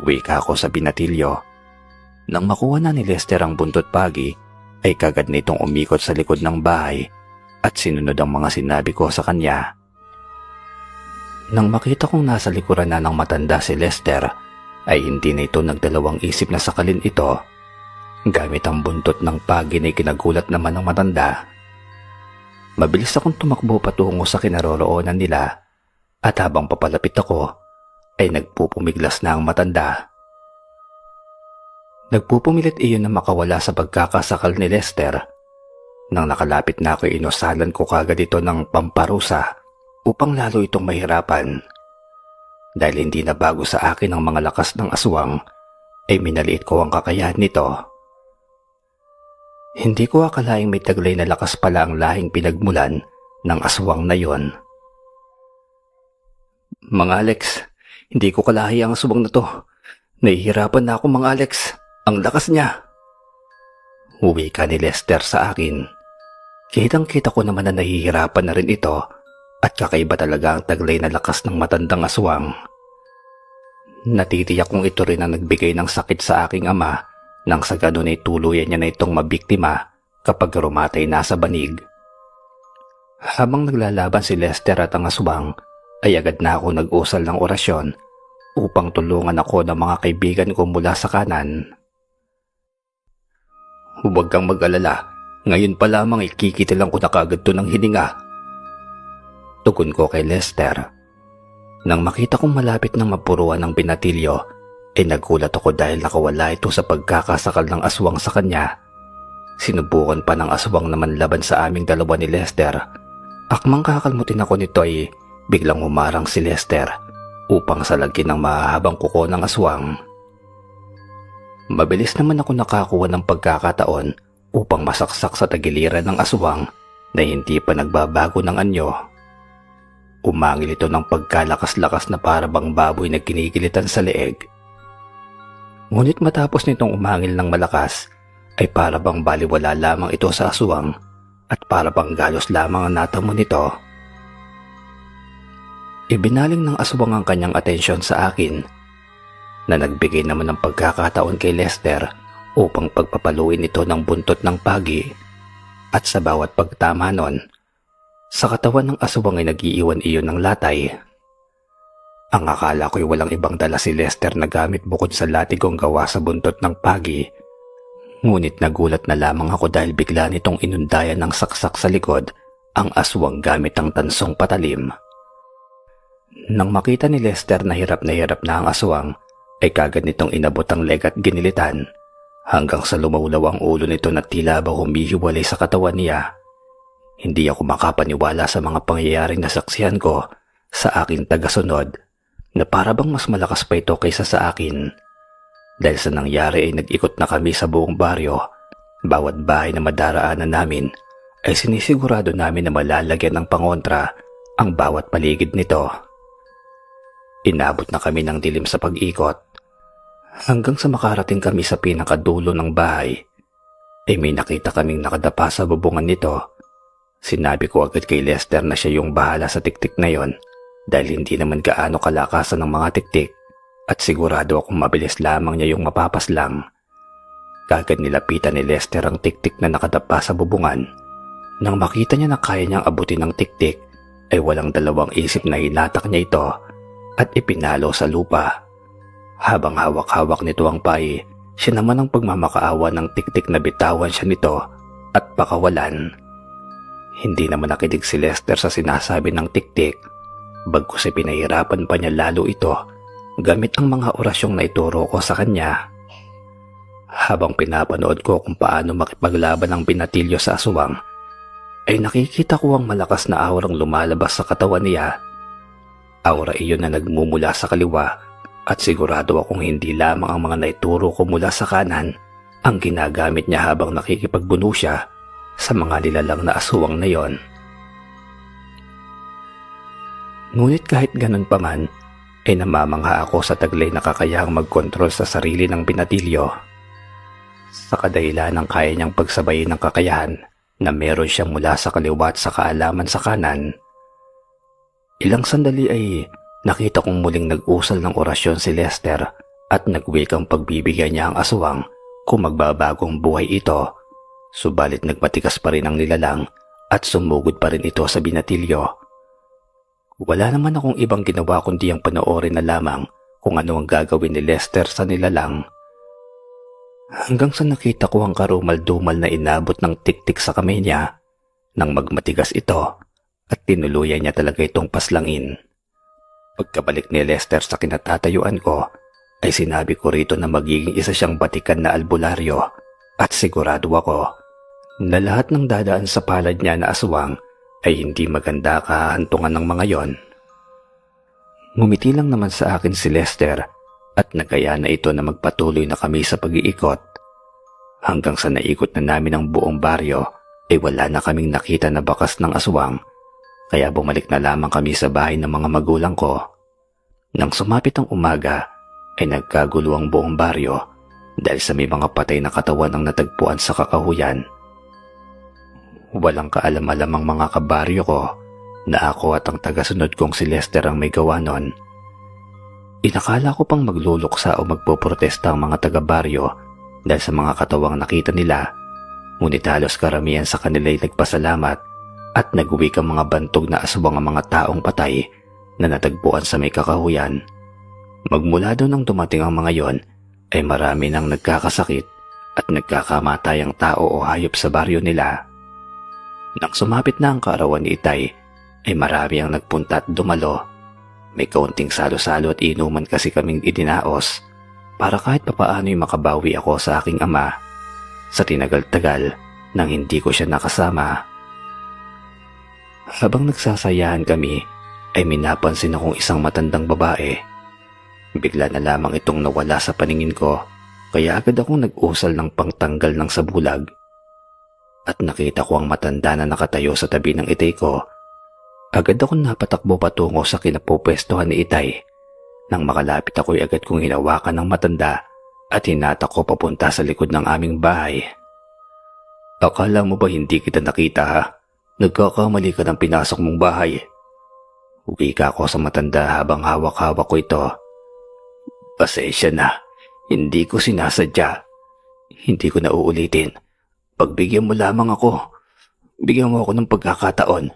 Uwi ka ako sa binatilyo. Nang makuha na ni Lester ang buntot pagi, ay kagad nitong umikot sa likod ng bahay at sinunod ang mga sinabi ko sa kanya. Nang makita kong nasa likuran na ng matanda si Lester, ay hindi na ito nagdalawang isip na sakalin ito. Gamit ang buntot ng pagi na kinagulat naman ng matanda. Mabilis akong tumakbo patungo sa kinaroroonan nila at habang papalapit ako ay nagpupumiglas na ang matanda. Nagpupumilit iyon na makawala sa pagkakasakal ni Lester. Nang nakalapit na ako, inusalan ko kagad ito ng pamparusa upang lalo itong mahirapan. Dahil hindi na bago sa akin ang mga lakas ng aswang, ay minaliit ko ang kakayahan nito. Hindi ko akalaing may taglay na lakas pala ang lahing pinagmulan ng aswang na yon. Mga Alex, hindi ko kalahi ang aswang na to. Nahihirapan na ako mga Alex. Ang lakas niya. Uwi ka ni Lester sa akin. Kitang-kita ko naman na nahihirapan na rin ito at kakaiba talaga ang taglay na lakas ng matandang aswang. Natitiyak kong ito rin ang nagbigay ng sakit sa aking ama nang sa ganun ay tuluyan niya na itong mabiktima kapag rumatay na sa banig. Habang naglalaban si Lester at ang aswang, ay agad na ako nag-usal ng orasyon upang tulungan ako ng mga kaibigan ko mula sa kanan. Huwag kang mag-alala. Ngayon pa lamang ikikitilang ko na kagad to ng hininga. Tugon ko kay Lester. Nang makita kong malapit ng mapuruan ng binatilyo, ay nagulat ako dahil nakawala ito sa pagkakasakal ng aswang sa kanya. Sinubukan pa ng aswang na manlaban sa aming dalawa ni Lester. Akmang kakalmutin ako nito ay biglang humarang si Lester upang salagin ang mahahabang kuko ng aswang. Mabilis naman ako nakakuha ng pagkakataon upang masaksak sa tagiliran ng aswang na hindi pa nagbabago ng anyo. Umangil ito ng pagkalakas-lakas na para bang baboy na kinigilitan sa leeg. Ngunit matapos nitong umangil ng malakas ay para bang baliwala lamang ito sa aswang at para bang galos lamang ang natamo nito. Ibinaling ng aswang ang kanyang atensyon sa akin na nagbigay naman ng pagkakataon kay Lester upang pagpapaluin ito ng buntot ng pagi at sa bawat pagtama nun, sa katawan ng aswang ay nag-iiwan-iyon ng latay. Ang akala ko'y walang ibang dala si Lester na gamit bukod sa latigong gawa sa buntot ng pagi. Ngunit nagulat na lamang ako dahil bigla nitong inundayan ng saksak sa likod ang aswang gamit ang tansong patalim. Nang makita ni Lester na hirap na ang aswang, ay kagad nitong inabot ang leg at ginilitan hanggang sa lumawlaw ang ulo nito na tila ba humihiwalay sa katawan niya. Hindi ako makapaniwala sa mga pangyayaring nasaksihan ko sa aking tagasunod na para bang mas malakas pa ito kaysa sa akin. Dahil sa nangyari ay nag-ikot na kami sa buong baryo. Bawat bahay na madaraanan namin ay sinisigurado namin na malalagyan ng pangontra ang bawat paligid nito. Inabot na kami ng dilim sa pag-ikot. Hanggang sa makarating kami sa pinakadulo ng bahay, ay may nakita kaming nakadapa sa bubungan nito. Sinabi ko agad kay Lester na siya yung bahala sa tiktik na yon dahil hindi naman gaano kalakasan ng mga tiktik at sigurado akong mabilis lamang niya yung mapapaslang. Kagad nilapitan ni Lester ang tiktik na nakadapa sa bubungan. Nang makita niya na kaya niyang abutin ng tiktik, ay walang dalawang isip na hinatak niya ito at ipinalo sa lupa. Habang hawak-hawak nito ang pay, siya naman ang pagmamakaawa ng tiktik na bitawan siya nito at pakawalan. Hindi naman nakinig si Lester sa sinasabi ng tiktik, bagkus ay pinahirapan pa niya lalo ito gamit ang mga orasyong na ituro ko sa kanya. Habang pinapanood ko kung paano makipaglaban ang binatilyo sa aswang, ay nakikita ko ang malakas na aurang lumalabas sa katawan niya. Aura iyon na nagmumula sa kaliwa at sigurado akong hindi lamang ang mga naituro ko mula sa kanan ang ginagamit niya habang nakikipagbuno siya sa mga nilalang na aswang na yon. Ngunit kahit ganun pa man, ay namamangha ako sa taglay na kakayahang magkontrol sa sarili ng binatilyo. Sa kadahilan ng kaya niyang pagsabayin ng kakayahan na meron siya mula sa kaliwa at sa kaalaman sa kanan. Ilang sandali ay nakita kong muling nag-usal ng orasyon si Lester at nagwikang pagbibigyan niya ang aswang kung magbabagong buhay ito. Subalit nagmatigas pa rin ang nilalang at sumugod pa rin ito sa binatilyo. Wala naman akong ibang ginawa kundi ang panoorin na lamang kung ano ang gagawin ni Lester sa nilalang. Hanggang sa nakita ko ang karumal-dumal na inabot ng tiktik sa kamay niya nang magmatigas ito at tinuluyan niya talaga itong paslangin. Pagkabalik ni Lester sa kinatatayuan ko ay sinabi ko rito na magiging isa siyang batikan na albularyo at sigurado ako na lahat ng dadaan sa palad niya na aswang ay hindi maganda kahantungan ng mga yon. Ngumiti lang naman sa akin si Lester at nagaya na ito na magpatuloy na kami sa pag-iikot. Hanggang sa naikot na namin ang buong baryo ay wala na kaming nakita na bakas ng aswang, kaya bumalik na lamang kami sa bahay ng mga magulang ko. Nang sumapit ang umaga ay nagkagulo ang buong baryo dahil sa may mga patay na katawan ang natagpuan sa kakahuyan. Walang kaalam-alam ang mga kabaryo ko na ako at ang tagasunod kong si Lester ang may gawa nun. Inakala ko pang magluluksa o magpoprotesta ang mga taga-baryo dahil sa mga katawang nakita nila, ngunit halos karamihan sa kanila ay nagpasalamat at nagwik ang mga bantog na aswang ang mga taong patay na natagpuan sa may kakahuyan. Magmula doon nang dumating ang mga yon ay marami nang nagkakasakit at nagkakamatayang tao o hayop sa baryo nila. Nang sumapit na ang kaarawan ni Itay, ay marami ang nagpunta at dumalo. May kaunting salo-salo at inuman kasi kaming idinaos para kahit papaano'y makabawi ako sa aking ama sa tinagal-tagal nang hindi ko siya nakasama. Habang nagsasayahan kami, ay minapansin akong isang matandang babae. Bigla na lamang itong nawala sa paningin ko, kaya agad akong nag-usal ng pangtanggal ng sabulag. At nakita ko ang matanda na nakatayo sa tabi ng Itay ko. Agad akong napatakbo patungo sa kinapupwestuhan ni Itay. Nang makalapit ako'y agad kong hinawakan ng matanda at hinatak ko papunta sa likod ng aming bahay. Akala mo ba hindi kita nakita ha? Nagkakamali ka ng pinasok mong bahay. Wika ko sa matanda habang hawak-hawak ko ito. Pasensya na, hindi ko sinasadya. Hindi ko na uulitin. Pagbigyan mo lamang ako. Bigyan mo ako ng pagkakataon.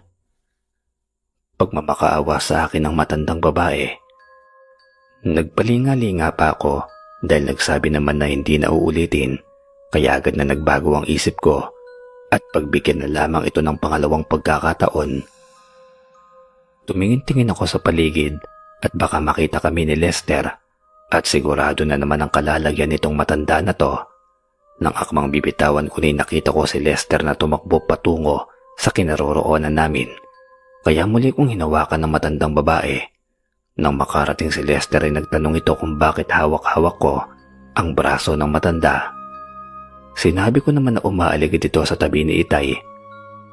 Pagmamakaawa sa akin ng matandang babae. Nagpalinga-linga pa ako dahil nagsabi naman na hindi na uulitin, kaya agad na nagbago ang isip ko at pagbigyan na lamang ito ng pangalawang pagkakataon. Tumingin-tingin ako sa paligid at baka makita kami ni Lester at sigurado na naman ang kalalagyan nitong matanda na to. Nang akmang bibitawan ko nakita ko si Lester na tumakbo patungo sa kinaroroonan namin, kaya muli kong hinawakan ng matandang babae. Nang makarating si Lester ay nagtanong ito kung bakit hawak-hawak ko ang braso ng matanda. Sinabi ko naman na umaaligid ito sa tabi ni Itay.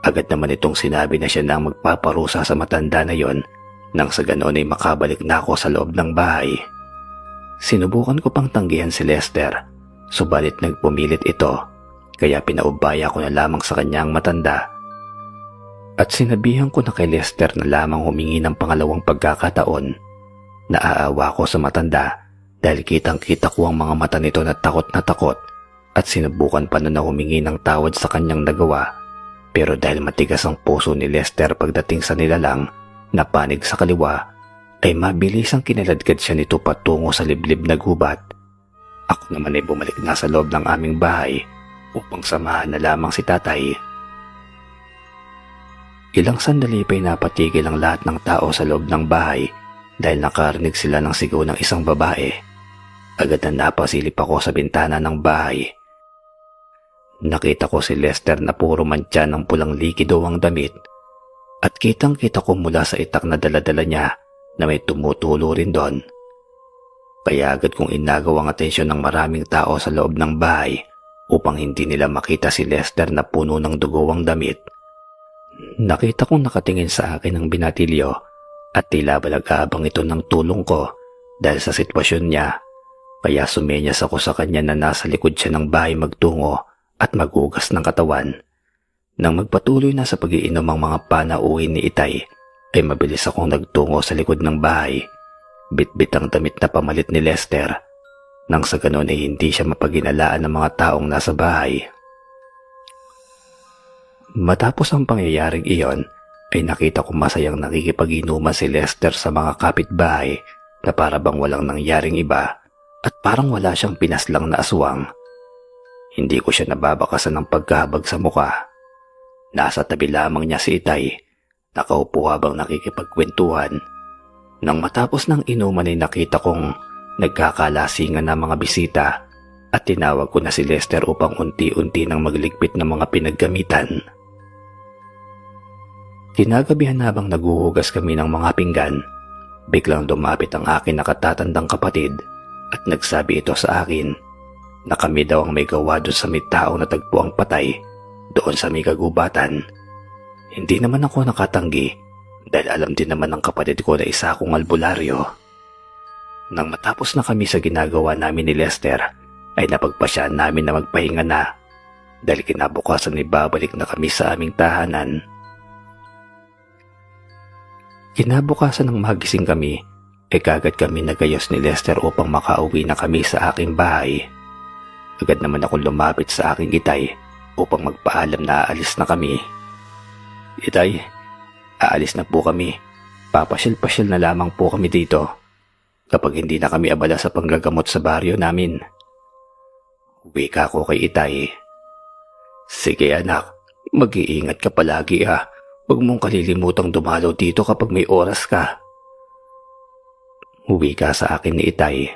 Agad naman itong sinabi na siya na ang magpaparusa sa matanda na yon, nang sa ganoon ay makabalik na ako sa loob ng bahay. Sinubukan ko pang tanggihan si Lester, subalit nagpumilit ito, kaya pinaubaya ko na lamang sa kanya ang matanda. At sinabihan ko na kay Lester na lamang humingi ng pangalawang pagkakataon. Naaawa ko sa matanda dahil kitang-kita ko ang mga mata nito na takot at sinubukan pa na humingi ng tawad sa kanyang nagawa. Pero dahil matigas ang puso ni Lester pagdating sa nilalang na panig sa kaliwa, ay mabilis ang kinaladkad siya nito patungo sa liblib na gubat. Ako naman ay bumalik na sa loob ng aming bahay upang samahan na lamang si tatay. Ilang sandali pa'y napatigil ang lahat ng tao sa loob ng bahay dahil nakarinig sila ng sigaw ng isang babae. Agad na napasilip ako sa bintana ng bahay. Nakita ko si Lester na puro mantsa ng pulang likido ang damit at kitang-kita ko mula sa itak na daladala niya na may tumutulo rin doon. Kaya agad kong inagaw ang atensyon ng maraming tao sa loob ng bahay upang hindi nila makita si Lester na puno ng dugo ang damit. Nakita kong nakatingin sa akin ang binatilyo at tila ba nag-aabang ito ng tulong ko dahil sa sitwasyon niya. Kaya sumenyas ako sa kanya na nasa likod siya ng bahay magtungo at maghugas ng katawan. Nang magpatuloy na sa pag-iinom ang mga panauhin ni Itay, ay mabilis akong nagtungo sa likod ng bahay. Bitbit ang damit na pamalit ni Lester, nang sa ganon ay hindi siya mapaginalaan ng mga taong nasa bahay. Matapos ang pangyayaring iyon, ay nakita ko masayang nakikipag-inuman si Lester sa mga kapitbahay na para bang walang nangyaring iba at parang wala siyang pinaslang na aswang. Hindi ko siya nababakasan ng pagkahabag sa muka. Nasa tabi lamang niya si Itay, nakaupo habang nakikipagkwentuhan. Nang matapos ng inuman ay nakita kong nagkakalasingan na mga bisita at tinawag ko na si Lester upang unti-unti nang magligpit ng mga pinaggamitan. Kinagabihan habang naguhugas kami ng mga pinggan, biglang dumapit ang akin nakatatandang kapatid at nagsabi ito sa akin na kami daw ang may gawa doon sa may tao na tagpo ang patay doon sa may kagubatan. Hindi naman ako nakatanggi dahil alam din naman ng kapatid ko na isa akong albularyo. Nang matapos na kami sa ginagawa namin ni Lester, ay napagpasyaan namin na magpahinga na dahil kinabukasan ay babalik na kami sa aming tahanan. Kinabukasan ng magising kami, ay kagad kami nagayos ni Lester upang makauwi na kami sa aking bahay. Agad naman akong lumapit sa aking Itay upang magpaalam na aalis na kami. Itay, aalis na po kami. Papasyal-pasyal na lamang po kami dito kapag hindi na kami abala sa panggagamot sa baryo namin. Wika ko kay Itay. Sige anak, mag-iingat ka palagi ha. Huwag mong kalilimutang dumalaw dito kapag may oras ka. Wika sa akin ni Itay.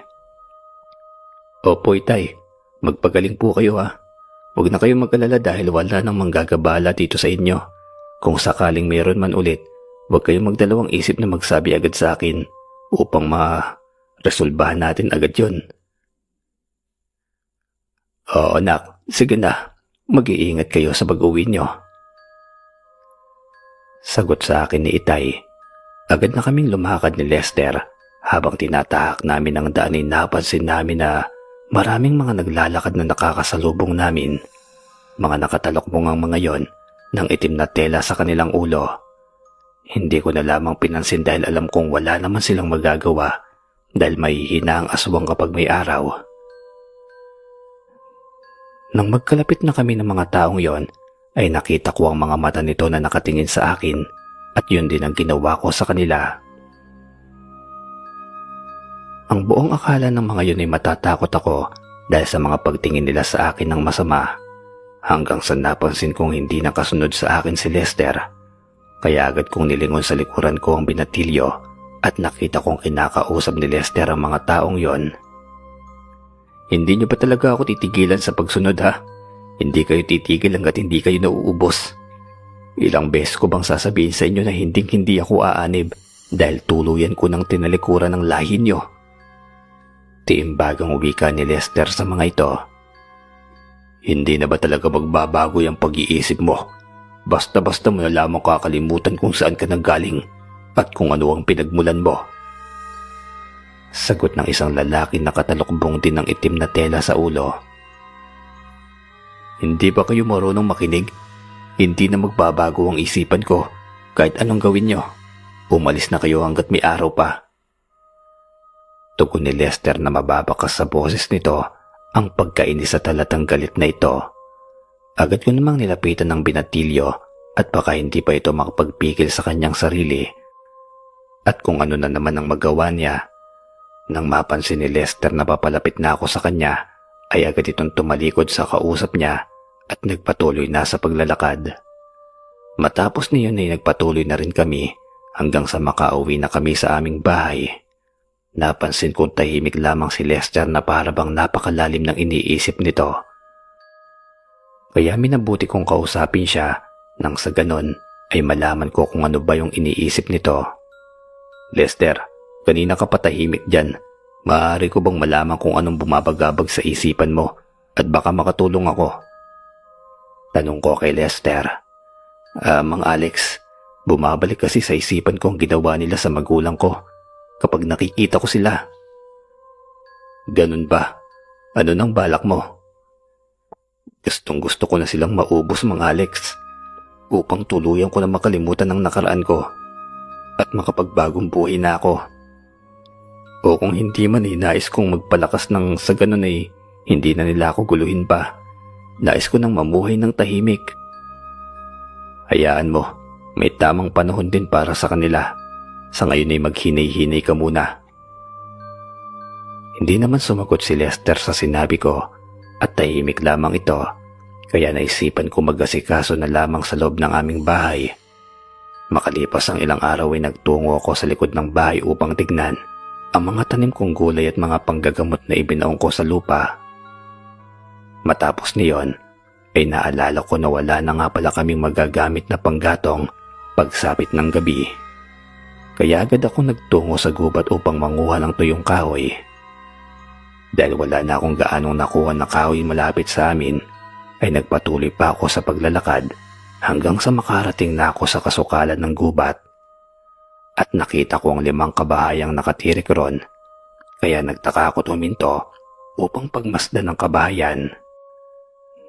Opo Itay, magpagaling po kayo ha. Huwag na kayong mag-alala dahil wala nang manggagabala dito sa inyo. Kung sakaling mayroon man ulit, huwag kayong magdalawang isip na magsabi agad sa akin upang ma-resolbahan natin agad yun. Oo anak, sige na. Mag-iingat kayo sa pag-uwi nyo. Sagot sa akin ni Itay. Agad na kaming lumakad ni Lester. Habang tinatahak namin ang daan ay napansin namin na maraming mga naglalakad na nakakasalubong namin. Mga nakatalokbong ang mga yon ng itim na tela sa kanilang ulo. Hindi ko na lamang pinansin dahil alam kong wala naman silang magagawa dahil mahihina ang aswang kapag may araw. Nang magkalapit na kami ng mga taong yon, ay nakita ko ang mga mata nito na nakatingin sa akin at yun din ang ginawa ko sa kanila. Ang buong akala ng mga yun ay matatakot ako dahil sa mga pagtingin nila sa akin ng masama. Hanggang sa napansin kong hindi nakasunod sa akin si Lester. Kaya agad kong nilingon sa likuran ko ang binatilyo at nakita kong kinakausap ni Lester ang mga taong yon. Hindi niyo ba talaga ako titigilan sa pagsunod ha? Hindi kayo titigil hanggat hindi kayo nauubos. Ilang beses ko bang sasabihin sa inyo na hindi ako aanib dahil tuluyan ko ng tinalikuran ng lahi niyo? Tiimbagang wika ni Lester sa mga ito. Hindi na ba talaga magbabago yung pag-iisip mo? Basta-basta mo na lamang kakalimutan kung saan ka nanggaling at kung ano ang pinagmulan mo. Sagot ng isang lalaki na katalokbong din ng itim na tela sa ulo. Hindi ba kayo marunong makinig? Hindi na magbabago ang isipan ko kahit anong gawin nyo. Umalis na kayo hanggat may araw pa. Tugon ni Lester na mababakas sa boses nito ang pagkainis sa talatang galit na ito. Agad ko namang nilapitan ng binatilyo at baka hindi pa ito makapagpigil sa kanyang sarili. At kung ano na naman ang magawa niya. Nang mapansin ni Lester na papalapit na ako sa kanya, ay agad itong tumalikod sa kausap niya at nagpatuloy na sa paglalakad. Matapos niyon ay nagpatuloy na rin kami hanggang sa makauwi na kami sa aming bahay. Napansin kong tahimik lamang si Lester na para bang napakalalim ng iniisip nito. Kaya minabuti kong kausapin siya nang sa ganon ay malaman ko kung ano ba yung iniisip nito. Lester, kanina ka patahimik dyan. Maaari ko bang malaman kung anong bumabagabag sa isipan mo at baka makatulong ako? Tanong ko kay Lester. Mang Alex, bumabalik kasi sa isipan ko ang ginawa nila sa magulang ko kapag nakikita ko sila. Ganun ba? Ano nang balak mo? Gustong gusto ko na silang maubos, Mang Alex, upang tuluyan ko na makalimutan ang nakaraan ko at makapagbagong buhay na ako. O kung hindi man nais kong magpalakas ng sa ganun hindi na nila ako guluhin pa. Nais ko nang mamuhay ng tahimik. Hayaan mo, may tamang panahon din para sa kanila. Sa ngayon ay maghinay-hinay ka muna. Hindi naman sumagot si Lester sa sinabi ko at tahimik lamang ito, kaya naisipan ko mag-asikaso na lamang sa loob ng aming bahay. Makalipas ang ilang araw ay nagtungo ako sa likod ng bahay upang tignan ang mga tanim kong gulay at mga panggagamot na ibinaong ko sa lupa. Matapos niyon, ay naalala ko na wala na nga pala kaming magagamit na panggatong pagsapit ng gabi. Kaya agad ako nagtungo sa gubat upang manguha ng tuyong kahoy. Dahil wala na akong gaanong nakuha na kahoy malapit sa amin, ay nagpatuloy pa ako sa paglalakad hanggang sa makarating na ako sa kasukalan ng gubat. At nakita ko ang 5 kabahayang nakatirik ron, kaya nagtaka ako tuminto upang pagmasdan ng kabahayan.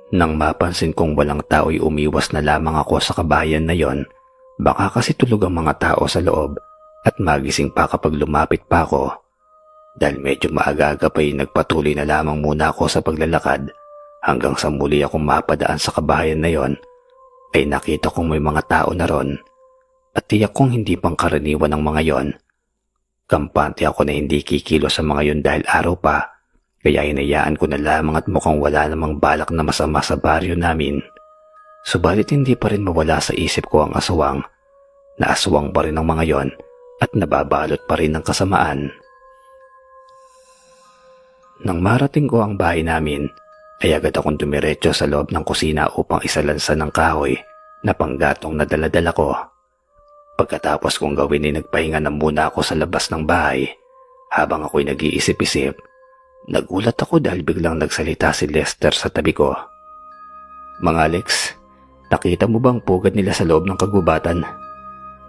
Nang mapansin kong walang tao'y umiwas na lamang ako sa kabahayan na yon, baka kasi tulog ang mga tao sa loob at magising pa kapag lumapit pa ako. Dahil medyo maaga-aga pa'y nagpatuloy na lamang muna ako sa paglalakad hanggang sa muli akong mapadaan sa kabahayan na yon, ay nakita kong may mga tao na ron. At tiyak kong hindi pangkaraniwan ang mga yon. Kampante ako na hindi kikilo sa mga yon dahil araw pa, kaya hinayaan ko na lamang at mukhang wala namang balak na masama sa baryo namin. Subalit hindi pa rin mawala sa isip ko ang aswang. Naaswang pa rin ang mga yon at nababalot pa rin ng kasamaan. Nang marating ko ang bahay namin, ay agad akong dumiretso sa loob ng kusina upang isalansan ng kahoy na panggatong na dala-dala ko. Pagkatapos kong gawin ay nagpahinga na muna ako sa labas ng bahay. Habang ako'y nag-iisip-isip, nagulat ako dahil biglang nagsalita si Lester sa tabi ko. Mang Alex, nakita mo bang pugad nila sa loob ng kagubatan?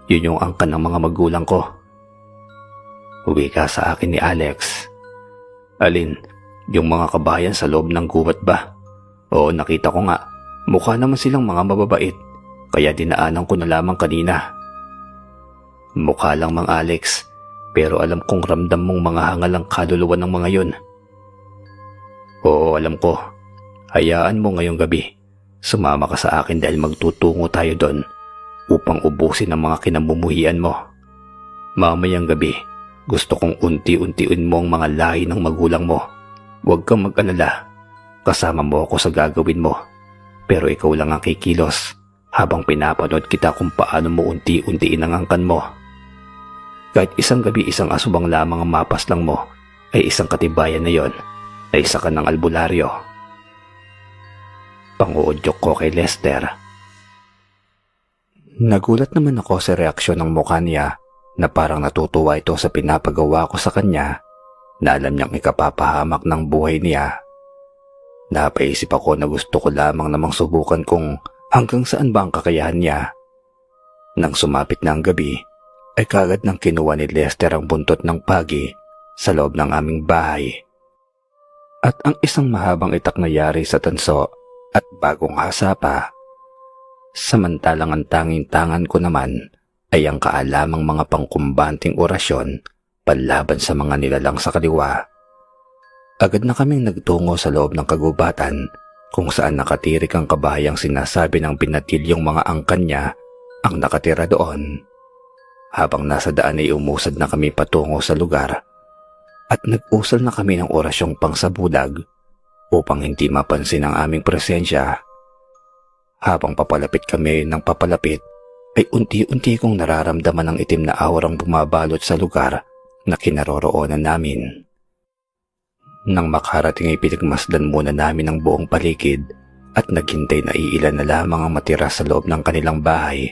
Yun yung angkan ng mga magulang ko. Uwi ka sa akin ni Alex. Alin, yung mga kabayan sa loob ng gubat ba? Oo, nakita ko nga. Mukha naman silang mga mababait, kaya dinaanan ko na lamang kanina. Mukha lang, Mang Alex, pero alam kong ramdam mong mga hangal ang kaluluwa ng mga yon. Oo, alam ko. Hayaan mo ngayong gabi. Sumama ka sa akin dahil magtutungo tayo doon upang ubusin ang mga kinamumuhian mo. Mamayang gabi, gusto kong unti-untiin mo ang mga lahi ng magulang mo. Huwag kang mag-alala. Kasama mo ako sa gagawin mo. Pero ikaw lang ang kikilos habang pinapanood kita kung paano mo unti-untiin ang angkan mo. Kahit isang gabi isang asubang lamang ang mapaslang mo, ay isang katibayan na yon na isa ka ng albularyo. Panguudyok ko kay Lester. Nagulat naman ako sa reaksyon ng mukha niya na parang natutuwa ito sa pinapagawa ko sa kanya na alam niyang ikapapahamak ng buhay niya. Napaisip ako na gusto ko lamang namang subukan kung hanggang saan ba ang kakayahan niya. Nang sumapit na ang gabi, ay kagad nang kinuha ni Lester ang buntot ng pagi sa loob ng aming bahay. At ang isang mahabang itak na yari sa tanso at bagong hasa pa. Samantalang ang tanging tangan ko naman ay ang kaalamang mga pangkumbanting orasyon panlaban sa mga nilalang sa kaliwa. Agad na kaming nagtungo sa loob ng kagubatan kung saan nakatirik ang kabahayang sinasabi ng pinatilyong mga angkan niya ang nakatira doon. Habang nasa daan ay umusad na kami patungo sa lugar at nag-usal na kami ng orasyong pangsabulag upang hindi mapansin ang aming presensya. Habang papalapit kami ng papalapit ay unti-unti kong nararamdaman ang itim na aurang bumabalot sa lugar na kinaroroonan namin. Nang makarating ay pinagmasdan muna namin ang buong paligid at naghintay na iilan na lamang ang matira sa loob ng kanilang bahay.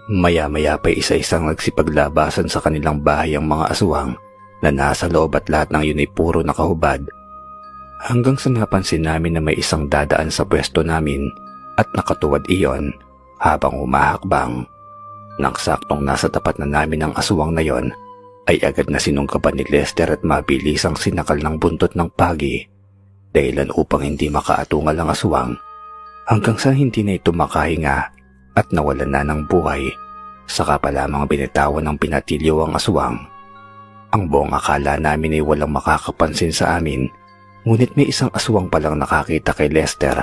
Maya-maya pa isa-isang nagsipaglabasan sa kanilang bahay ang mga aswang na nasa loob at lahat ng yun ay puro nakahubad. Hanggang sa napansin namin na may isang dadaan sa pwesto namin at nakatuwad iyon habang humahakbang. Nang saktong nasa tapat na namin ang aswang na yon, ay agad na sinungkapan ni Lester at mabilisang sinakal ng buntot ng pagi dahilan upang hindi makaatungal ang aswang hanggang sa hindi na ito makahinga at nawalan na ng buhay. Saka pa lamang binitawan ng pinatilyo ang aswang. Ang buong akala namin ay walang makakapansin sa amin, ngunit may isang aswang palang nakakita kay Lester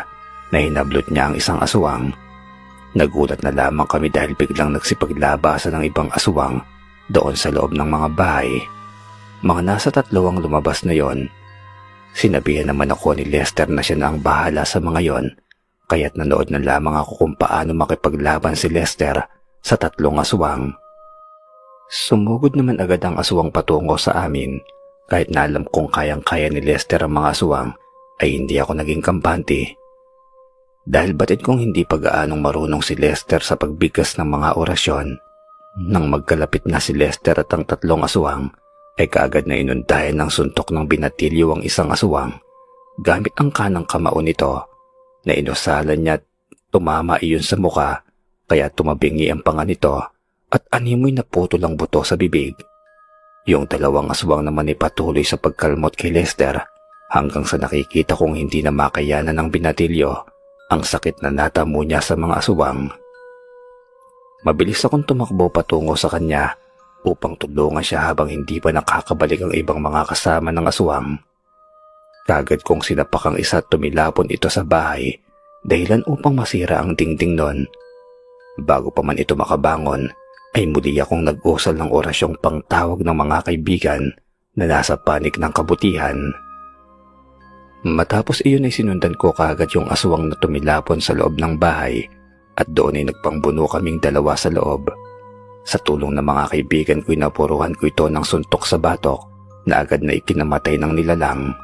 na hinablot niya ang isang aswang. Nagulat na lamang kami dahil biglang nagsipaglabasan ng ibang aswang doon sa loob ng mga bahay. Mga nasa 3 ang lumabas na yon. Sinabihan naman ako ni Lester na siya na ang bahala sa mga yon, kaya't nanood na lamang ako kung paano makipaglaban si Lester sa 3 aswang. Sumugod naman agad ang aswang patungo sa amin. Kahit na alam kong kayang-kaya ni Lester ang mga aswang, ay hindi ako naging kampante. Dahil batid kong hindi pag-aanong marunong si Lester sa pagbigkas ng mga orasyon. Nang magkalapit na si Lester at ang 3 aswang, ay kaagad na inundayan ng suntok ng binatilyo ang isang aswang gamit ang kanang kamao nito na inusalan niya at tumama iyon sa muka, kaya tumabingi ang panga nito at animoy na putol ang buto sa bibig. Yung 2 aswang naman ay patuloy sa pagkalmot kay Lester hanggang sa nakikita kong hindi na makayanan ng binatilyo ang sakit na natamo niya sa mga aswang. Mabilis akong tumakbo patungo sa kanya upang tulungan siya habang hindi pa nakakabalik ang ibang mga kasama ng aswang. Kagad kong sinapak ang isa at tumilapon ito sa bahay dahilan upang masira ang dingding nun. Bago pa man ito makabangon, ay muli akong nag-usal ng orasyong pangtawag ng mga kaibigan na nasa panig ng kabutihan. Matapos iyon ay sinundan ko kaagad yung aswang na tumilapon sa loob ng bahay at doon ay nagpangbuno kaming 2 sa loob. Sa tulong ng mga kaibigan ko'y napuruhan ko ito ng suntok sa batok na agad na ikinamatay ng nilalang.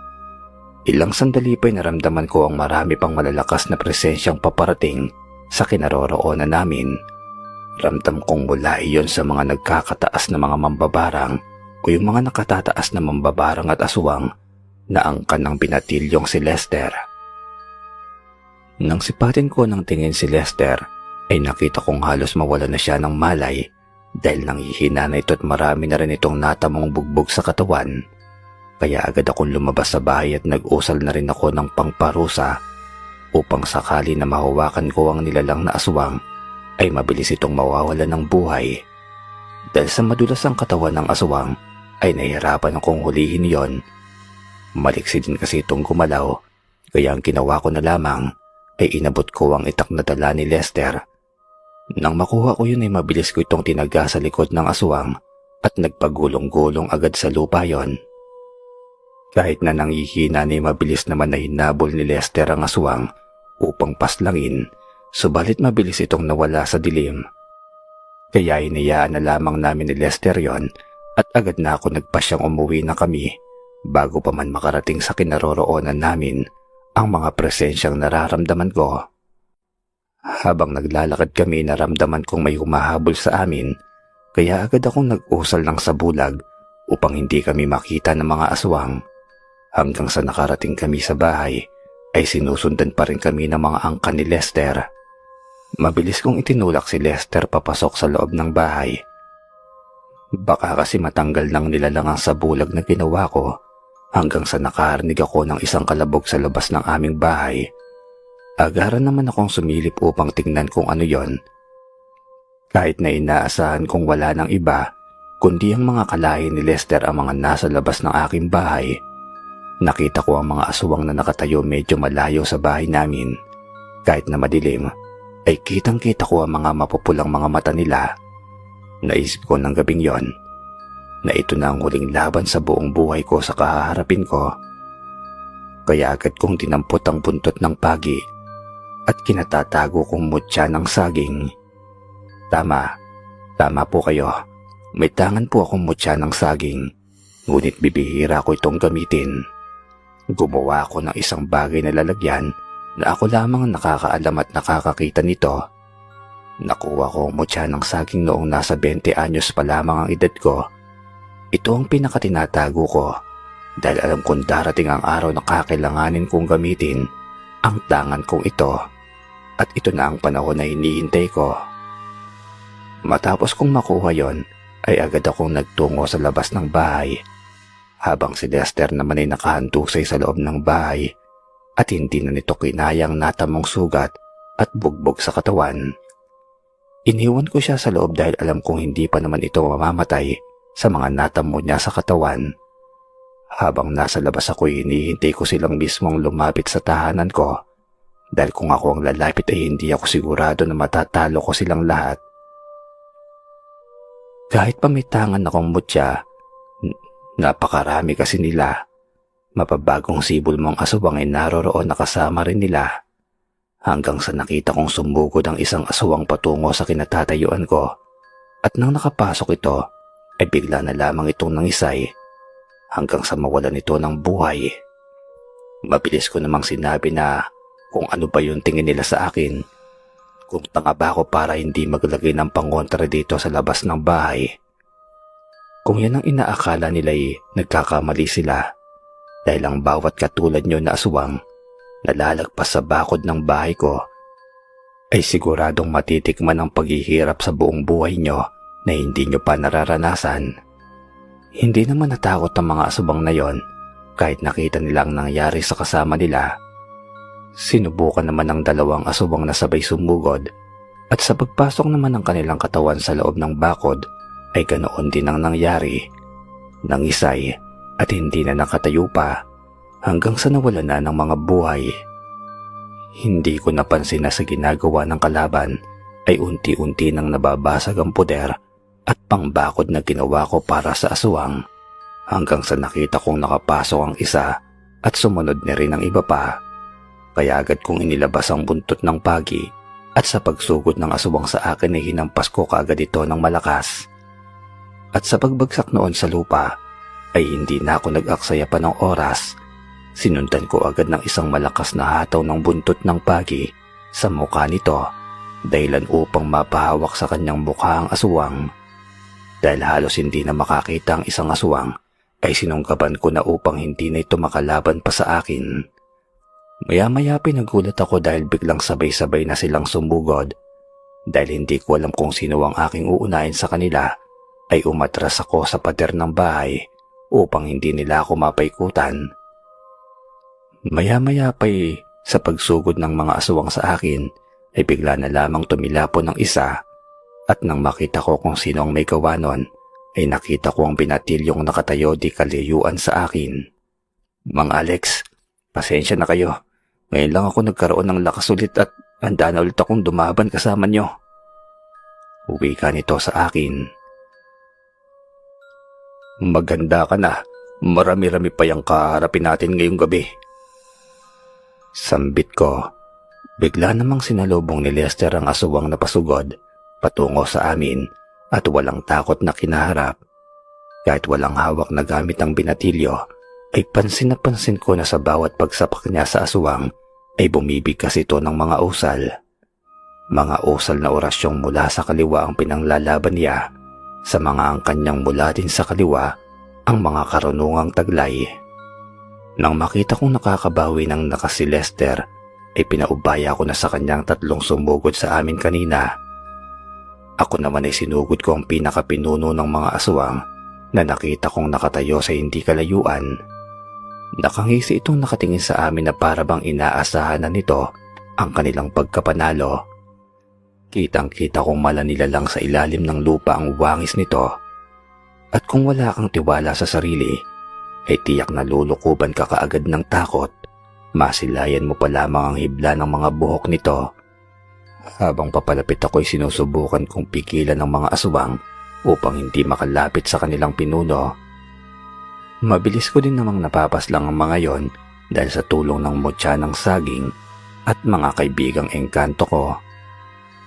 Ilang sandali pa'y naramdaman ko ang marami pang malalakas na presensyang paparating sa kinaroroonan namin. Ramdam kong mula iyon sa mga nagkakataas na mga mambabarang o yung mga nakatataas na mambabarang at aswang na angkan ng binatilyong si Lester. Nang sipatin ko ng tingin si Lester, ay nakita kong halos mawala na siya ng malay dahil nanghihina na ito at marami na rin itong natamong bugbog sa katawan. Kaya agad akong lumabas sa bahay at nag-usal na rin ako ng pangparusa upang sakali na mahawakan ko ang nilalang na aswang ay mabilis itong mawawalan ng buhay. Dahil sa madulas ang katawan ng aswang ay nahihirapan akong hulihin yon. Maliksi din kasi itong gumalaw, kaya ang ginawa ko na lamang ay inabot ko ang itak na dala ni Lester. Nang makuha ko yun ay mabilis ko itong tinaga sa likod ng aswang at nagpagulong-gulong agad sa lupa yon. Kahit na nanghihina ay mabilis naman na hinabol ni Lester ang aswang upang paslangin, subalit mabilis itong nawala sa dilim. Kaya hinayaan na lamang namin ni Lester yon at agad na ako nagpasyang umuwi na kami bago pa man makarating sa kinaroroonan namin ang mga presensyang nararamdaman ko. Habang naglalakad kami, naramdaman kong may humahabol sa amin, kaya agad akong nag-usal ng sabulag upang hindi kami makita ng mga aswang. Hanggang sa nakarating kami sa bahay, ay sinusundan pa rin kami ng mga angkan ni Lester. Mabilis kong itinulak si Lester papasok sa loob ng bahay. Baka kasi matanggal ng nilalang ang sabulag na ginawa ko, hanggang sa nakarinig ako ng isang kalabog sa labas ng aming bahay. Agaran naman akong sumilip upang tingnan kung ano yon. Kahit na inaasahan kong wala ng iba, kundi ang mga kalahi ni Lester ang mga nasa labas ng aking bahay. Nakita ko ang mga aswang na nakatayo medyo malayo sa bahay namin. Kahit na madilim, ay kitang-kita ko ang mga mapupulang mga mata nila. Naisip ko ng gabing yon na ito na ang huling laban sa buong buhay ko sa kahaharapin ko. Kaya agad kong dinampot ang buntot ng pagi at kinatatago kong mutya ng saging. Tama po kayo. May tangan po akong mutya ng saging, ngunit bibihira ko itong gamitin. Gumawa ako ng isang bagay na lalagyan na ako lamang ang nakakaalam at nakakakita nito. Nakuha ko ang mutya ng saging noong nasa 20 anyos pa lamang ang edad ko. Ito ang pinakatinatago ko dahil alam kong darating ang araw na kakailanganin kong gamitin ang tangan kong ito at ito na ang panahon na hinihintay ko. Matapos kong makuha yon ay agad akong nagtungo sa labas ng bahay habang si Lester naman ay nakahandusay sa loob ng bahay at hindi na nito kinayang natamong sugat at bugbog sa katawan. Iniwan ko siya sa loob dahil alam kong hindi pa naman ito mamamatay sa mga natamo niya sa katawan. Habang nasa labas ako, hinihintay ko silang mismong lumapit sa tahanan ko dahil kung ako ang lalapit ay hindi ako sigurado na matatalo ko silang lahat. Kahit pa may tangan akong mutya, napakarami kasi nila. Mapabagong sibol mong aswang ay naroroon na kasama rin nila. Hanggang sa nakita kong sumugod ang isang aswang patungo sa kinatatayuan ko. At nang nakapasok ito, ay bigla na lamang itong nangisay hanggang sa mawalan ito ng buhay. Mabilis ko namang sinabi na kung ano ba yung tingin nila sa akin. Kung tanga ba ako para hindi maglagay ng pangontra dito sa labas ng bahay. Kung yan ang inaakala nila'y nagkakamali sila dahil ang bawat katulad nyo na aswang na lalagpas sa bakod ng bahay ko ay siguradong matitikman ang paghihirap sa buong buhay nyo na hindi nyo pa nararanasan. Hindi naman natakot ang mga aswang na yon kahit nakita nilang nangyari sa kasama nila. Sinubukan naman ng dalawang aswang na sabay sumugod at sa pagpasok naman ng kanilang katawan sa loob ng bakod ay ganoon din ang nangyari. Nangisay at hindi na nakatayo pa hanggang sa nawala na ng mga buhay. Hindi ko napansin na sa ginagawa ng kalaban ay unti-unti nang nababasag ang poder at pangbakod na ginawa ko para sa aswang hanggang sa nakita kong nakapasok ang isa at sumunod na rin ang iba pa. Kaya agad kong inilabas ang buntot ng pagi at sa pagsugod ng aswang sa akin ay hinampas ko kaagad ito ng malakas. At sa pagbagsak noon sa lupa ay hindi na ako nag-aksaya pa ng oras. Sinundan ko agad ng isang malakas na hataw ng buntot ng pagi sa mukha nito dahilan upang mapahawak sa kanyang mukha ang aswang. Dahil halos hindi na makakita ang isang aswang ay sinunggaban ko na upang hindi na ito makalaban pa sa akin. Maya-maya pinagulat ako dahil biglang sabay-sabay na silang sumugod. Dahil hindi ko alam kung sino ang aking uunahin sa kanila ay umatras ako sa pader ng bahay upang hindi nila ako mapaikutan. Maya-maya pa'y sa pagsugod ng mga aswang sa akin ay bigla na lamang tumilapon ng isa at nang makita ko kung sino ang may gawa nun ay nakita ko ang binatilyong nakatayo di kalayuan sa akin. Mang Alex, pasensya na kayo. Ngayon lang ako nagkaroon ng lakas ulit at handa na ulit akong dumaban kasama nyo. Uwi ka nito sa akin. Maganda ka na. Marami-rami pa yung kaharapin natin ngayong gabi. Sambit ko. Bigla namang sinalubong ni Lester ang aswang na pasugod patungo sa amin at walang takot na kinaharap. Kahit walang hawak na gamit ang binatilyo, ay pansin na pansin ko na sa bawat pagsapak niya sa aswang ay bumibigkas ito ng mga usal. Mga usal na orasyong mula sa kaliwa ang pinanglalaban niya, sa mga ang kanyang mula din sa kaliwa ang mga karunungang taglay. Nang makita kong nakakabawi ng lakas si Lester, ay pinaubaya ko na sa kanyang tatlong sumugod sa amin kanina. Ako naman ay sinugod ko ang pinakapinuno ng mga aswang na nakita kong nakatayo sa hindi kalayuan. Nakangisi itong nakatingin sa amin na para bang inaasahan na nito ang kanilang pagkapanalo. Kitang-kita kong malanila lang sa ilalim ng lupa ang wangis nito. At kung wala kang tiwala sa sarili, ay tiyak na lulukuban ka kaagad ng takot. Masilayan mo pa lamang ang hibla ng mga buhok nito. Habang papalapit ako'y sinusubukan kong pigilan ng mga aswang upang hindi makalapit sa kanilang pinuno. Mabilis ko din namang napapaslang ang mga yon dahil sa tulong ng mutya ng saging at mga kaibigang engkanto ko.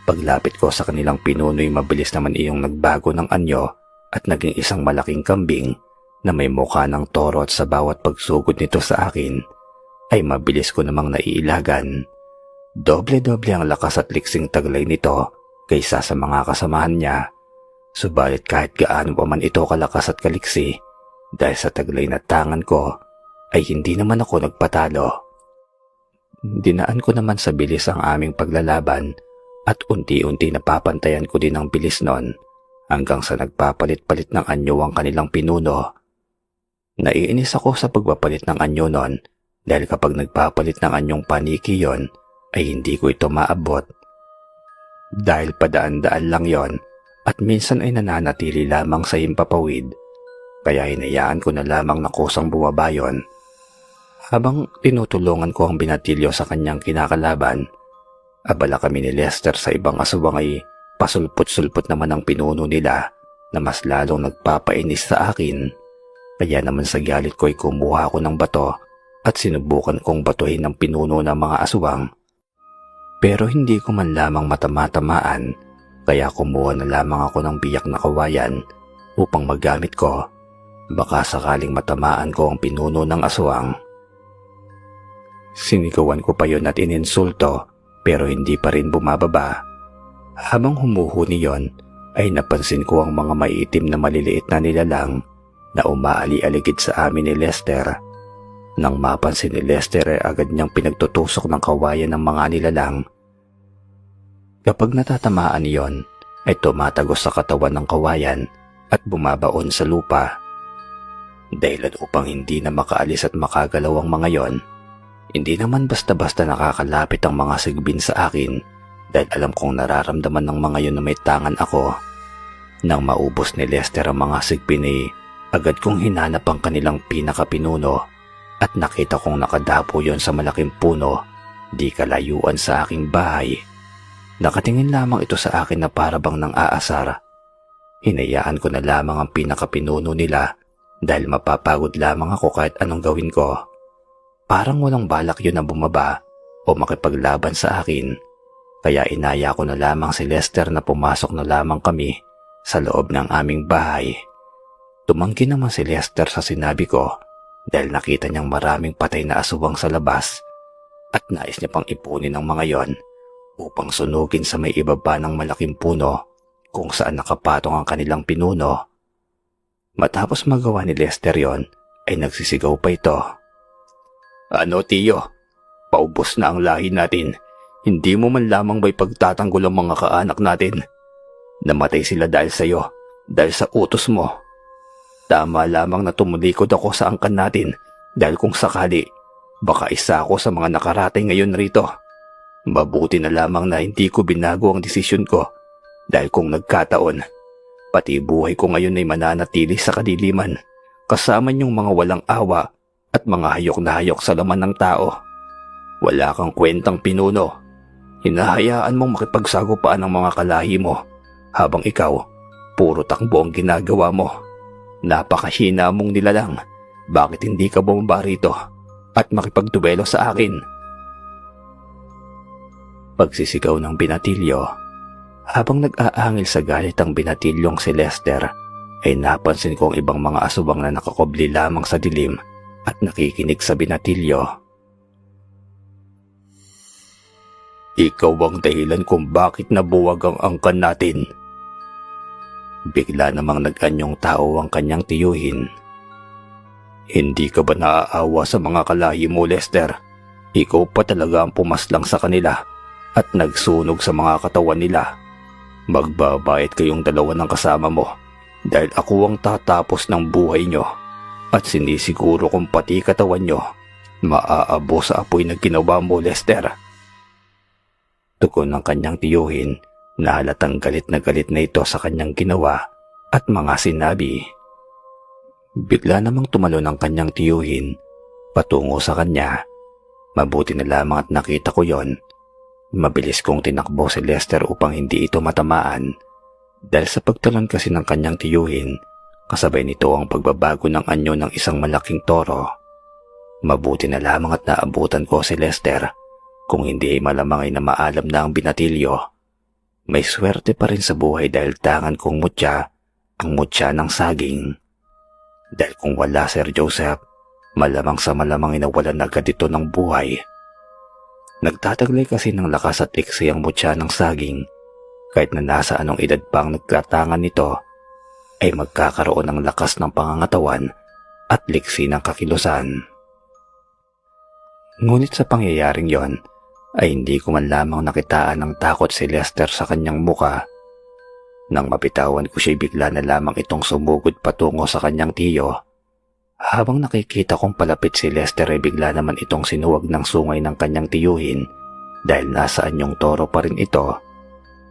Paglapit ko sa kanilang pinuno'y mabilis naman iyong nagbago ng anyo at naging isang malaking kambing na may mukha ng toro at sa bawat pagsugod nito sa akin ay mabilis ko namang naiilagan. Doble-doble ang lakas at liksing taglay nito kaysa sa mga kasamahan niya. Subalit kahit gaano pa man ito kalakas at kaliksi, dahil sa taglay na tangan ko, ay hindi naman ako nagpatalo. Dinaan ko naman sa bilis ang aming paglalaban at unti-unti napapantayan ko din ang bilis nun hanggang sa nagpapalit-palit ng anyo ang kanilang pinuno. Naiinis ako sa pagpapalit ng anyo nun dahil kapag nagpapalit ng anyong paniki yon ay hindi ko ito maabot. Dahil padaan-daan lang yon at minsan ay nananatili lamang sa himpapawid, kaya hinayaan ko na lamang na kusang bumaba yon. Habang tinutulungan ko ang binatilyo sa kanyang kinakalaban, abala kami ni Lester sa ibang aswang ay pasulpot-sulpot naman ang pinuno nila na mas lalong nagpapainis sa akin. Kaya naman sa galit ko ay kumuha ako ng bato at sinubukan kong batuhin ang pinuno ng mga aswang. Pero hindi ko man lamang matama-tamaan, kaya kumuha na lamang ako ng biyak na kawayan upang magamit ko. Baka sakaling matamaan ko ang pinuno ng aswang. Sinigawan ko pa yon at ininsulto pero hindi pa rin bumababa. Habang humuhuni yon ay napansin ko ang mga maiitim na maliliit na nilalang na umaali-aligid sa amin ni Lester. Nang mapansin ni Lester ay agad niyang pinagtutusok ng kawayan ng mga nilalang. Kapag natatamaan yon ay tumatagos sa katawan ng kawayan at bumabaon sa lupa. Dahilan upang hindi na makaalis at makagalaw ang mga yon. Hindi naman basta-basta nakakalapit ang mga sigbin sa akin dahil alam kong nararamdaman ng mga yon na may tangan ako. Nang maubos ni Lester ang mga sigbin ay agad kong hinanap ang kanilang pinakapinuno at nakita kong nakadapo yon sa malaking puno di kalayuan sa aking bahay. Nakatingin lamang ito sa akin na parabang nang aasar. Hinayaan ko na lamang ang pinakapinuno nila dahil mapapagod lamang ako kahit anong gawin ko. Parang walang balak yun na bumaba o makipaglaban sa akin, kaya inaya ko na lamang si Lester na pumasok na lamang kami sa loob ng aming bahay. Tumanggi naman si Lester sa sinabi ko dahil nakita niyang maraming patay na aswang sa labas at nais niya pang ipunin ang mga yon upang sunugin sa may ibaba ng malaking puno kung saan nakapatong ang kanilang pinuno. Matapos magawa ni Lester yon ay nagsisigaw pa ito. Ano tiyo, paubos na ang lahi natin. Hindi mo man lamang ba'y pagtatanggol ang mga kaanak natin? Namatay sila dahil sa iyo, dahil sa utos mo. Tama lamang na tumulikod ako sa angkan natin dahil kung sakali, baka isa ako sa mga nakaratay ngayon rito. Mabuti na lamang na hindi ko binago ang desisyon ko dahil kung nagkataon, pati buhay ko ngayon ay mananatili sa kadiliman kasama niyong mga walang awa at mga hayok na hayok sa laman ng tao. Wala kang kwentang pinuno. Hinahayaan mong makipagsagupaan ang mga kalahi mo habang ikaw, puro takbo ang ginagawa mo. Napakahina mong nilalang. Bakit hindi ka bumaba rito at makipagduelo sa akin? Pagsisigaw ng binatilyo. Habang nag-aangil sa galit ang binatilyong si Lester, ay napansin ko ang ibang mga aswang na nakakobli lamang sa dilim at nakikinig sa binatilyo. Ikaw ang dahilan kung bakit nabuwag ang angkan natin. Bigla namang nag-anyong tao ang kanyang tiyuhin. Hindi ka ba naaawa sa mga kalahi mo, Lester? Ikaw pa talaga ang pumaslang sa kanila at nagsunog sa mga katawan nila. Magbabayad kayong dalawa ng kasama mo dahil ako ang tatapos ng buhay nyo. At sinisiguro kong pati katawan nyo maaabo sa apoy na ginawa mo, Lester. Tugon ng kanyang tiyuhin na halatang galit na ito sa kanyang ginawa at mga sinabi. Bigla namang tumalon ang kanyang tiyuhin patungo sa kanya. Mabuti na lamang at nakita ko yon. Mabilis kong tinakbo si Lester upang hindi ito matamaan. Dahil sa pagtalon kasi ng kanyang tiyuhin, kasabay nito ang pagbabago ng anyo ng isang malaking toro. Mabuti na lamang at naabutan ko si Lester. Kung hindi ay malamang ay na maalam na ang binatilyo. May swerte pa rin sa buhay dahil tangan kong mutya, ang mutya ng saging. Dahil kung wala, Sir Joseph, malamang sa malamang inawalan agad ito ng buhay. Nagtataglay kasi ng lakas at iksi ang mutya ng saging, kahit na nasa anong edad pa ang nagkatangan nito, ay magkakaroon ng lakas ng pangangatawan at liksi ng kakilusan. Ngunit sa pangyayaring yon, ay hindi ko man lamang nakitaan ng takot si Lester sa kanyang muka. Nang mapitawan ko siya, bigla na lamang itong sumugod patungo sa kanyang tiyo. Habang nakikita kong palapit si Lester ay bigla naman itong sinuwag ng sungay ng kanyang tiyuhin dahil nasa anyong toro pa rin ito,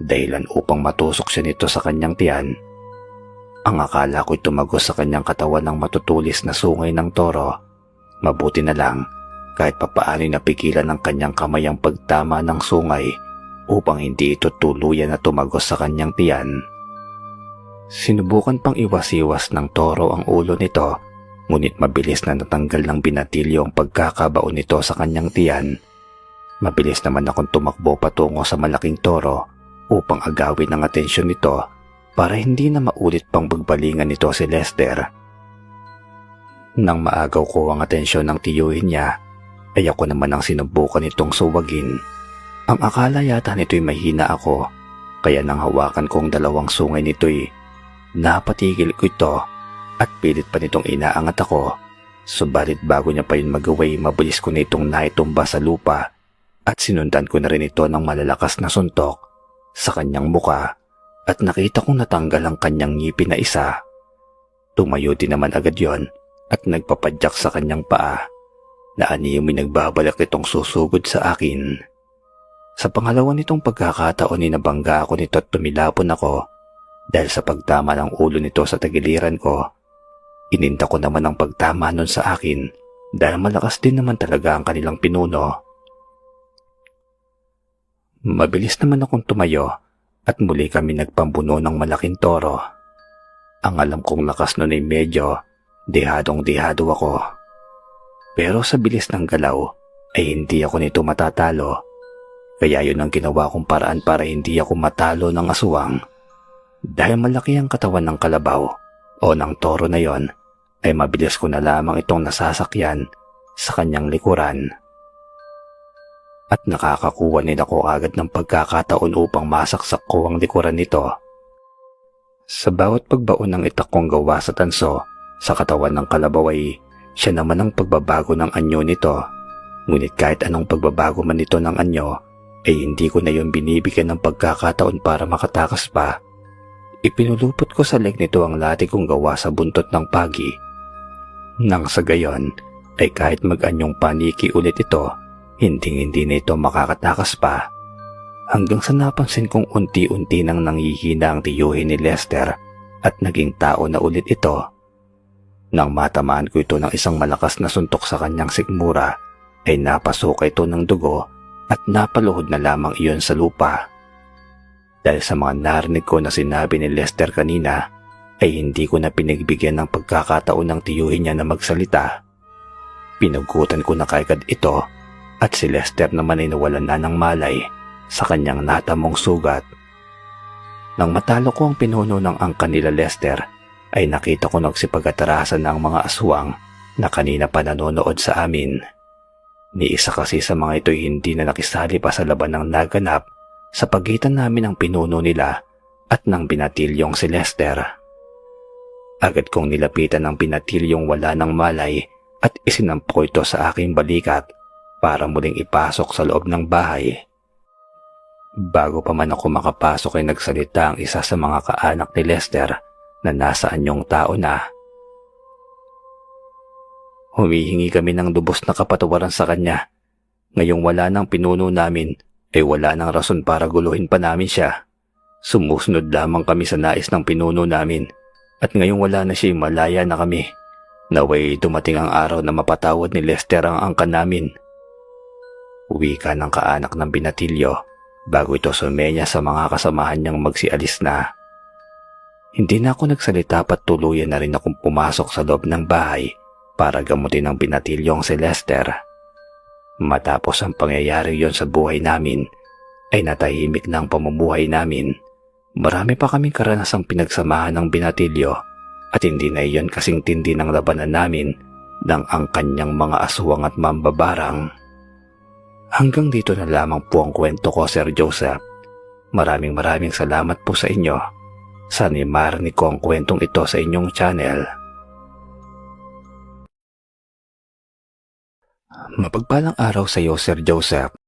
dahilan upang matusok siya nito sa kanyang tiyan. Ang akala ko'y tumagos sa kanyang katawan ng matutulis na sungay ng toro. Mabuti na lang kahit papaano'y napigilan ng kanyang kamay ang pagtama ng sungay upang hindi ito tuluyan na tumagos sa kanyang tiyan. Sinubukan pang iwas-iwas ng toro ang ulo nito, ngunit mabilis na natanggal ng binatilyo ang pagkakabaon nito sa kanyang tiyan. Mabilis naman akong tumakbo patungo sa malaking toro upang agawin ang atensyon nito para hindi na maulit pang bagbalingan nito si Lester. Nang maagaw ko ang atensyon ng tiyuhin niya, ay ako naman ang sinubukan itong suwagin. Ang akala yata nito'y mahina ako, kaya nang hawakan kong dalawang sungay nito'y napatigil ko ito at pilit pa nitong inaangat ako. Subalit bago niya pa yun magaway, mabilis ko na itong naitumba sa lupa at sinundan ko na rin ito ng malalakas na suntok sa kanyang muka at nakita kong natanggal ang kanyang ngipin na isa. Tumayo din naman agad yon at nagpapadyak sa kanyang paa na animoy nagbabalak itong susugod sa akin. Sa pangalawa nitong pagkakataon, nabangga ako nito at tumilapon ako dahil sa pagtama ng ulo nito sa tagiliran ko. Ininda ko naman ang pagtama nun sa akin dahil malakas din naman talaga ang kanilang pinuno. Mabilis naman akong tumayo at muli kami nagpambuno ng malaking toro. Ang alam kong lakas nun ay medyo dehadong-dehado ako. Pero sa bilis ng galaw ay hindi ako nito matatalo. Kaya yun ang ginawa kong paraan para hindi ako matalo ng aswang. Dahil malaki ang katawan ng kalabaw o ng toro na yon, ay mabilis ko na lamang itong nasasakyan sa kanyang likuran. At nakakakuha nila ko agad ng pagkakataon upang masaksak ko ang likuran nito. Sa bawat pagbaon ng itak kong gawa sa tanso sa katawan ng kalabaw ay siya naman ang pagbabago ng anyo nito. Ngunit kahit anong pagbabago man nito ng anyo, ay hindi ko na yun binibigyan ng pagkakataon para makatakas pa. Ipinulupot ko sa leg nito ang lati kong gawa sa buntot ng pagi. Nang sa gayon, ay kahit mag-anyong paniki ulit ito, hindi na ito makakatakas pa. Hanggang sa napansin kong unti-unti nang nanghihina ang tiyuhin ni Lester at naging tao na ulit ito. Nang matamaan ko ito ng isang malakas na suntok sa kanyang sikmura, ay napasuka ito ng dugo at napaluhod na lamang iyon sa lupa. Dahil sa mga narinig ko na sinabi ni Lester kanina, ay hindi ko na pinagbigyan ng pagkakataon ng tiyuhin niya na magsalita. Pinugutan ko na kaagad ito at si Lester naman ay nawalan na ng malay sa kanyang natamong sugat. Nang matalo ko ang pinuno ng angkan nila Lester, ay nakita ko nagsipag-atarasan na ang mga aswang na kanina pa nanonood sa amin. Ni isa kasi sa mga ito'y hindi na nakisali pa sa laban ng naganap sa pagitan namin ng pinuno nila at ng binatilyong si Lester. Agad kong nilapitan ng binatilyong wala ng malay at isinampo ito sa aking balikat para muling ipasok sa loob ng bahay. Bago pa man ako makapasok ay nagsalita ang isa sa mga kaanak ni Lester na nasa anyong tao na. Humihingi kami ng lubos na kapatawaran sa kanya. Ngayong wala ng pinuno namin, ay wala ng rason para guluhin pa namin siya. Sumusunod lamang kami sa nais ng pinuno namin, at ngayong wala na siya, malaya na kami. Naway dumating ang araw na mapatawad ni Lester ang angkan namin. Wika ng kaanak ng binatilyo bago ito sumenya sa mga kasamahan niyang magsialis na. Hindi na ako nagsalita pat tuluyan na rin akong pumasok sa loob ng bahay para gamutin ang binatilyong si Lester. Matapos ang pangyayari yon sa buhay namin, ay natahimik na ang pamumuhay namin. Marami pa kaming karanasang pinagsamahan ng binatilyo at hindi na iyon kasing tindi ng labanan namin ng ang kanyang mga aswang at mambabarang. Hanggang dito na lamang po ang kwento ko, Sir Joseph. Maraming salamat po sa inyo. Sana'y marinig ko ang kwentong ito sa inyong channel. Mapagpalang araw sa iyo, Sir Joseph.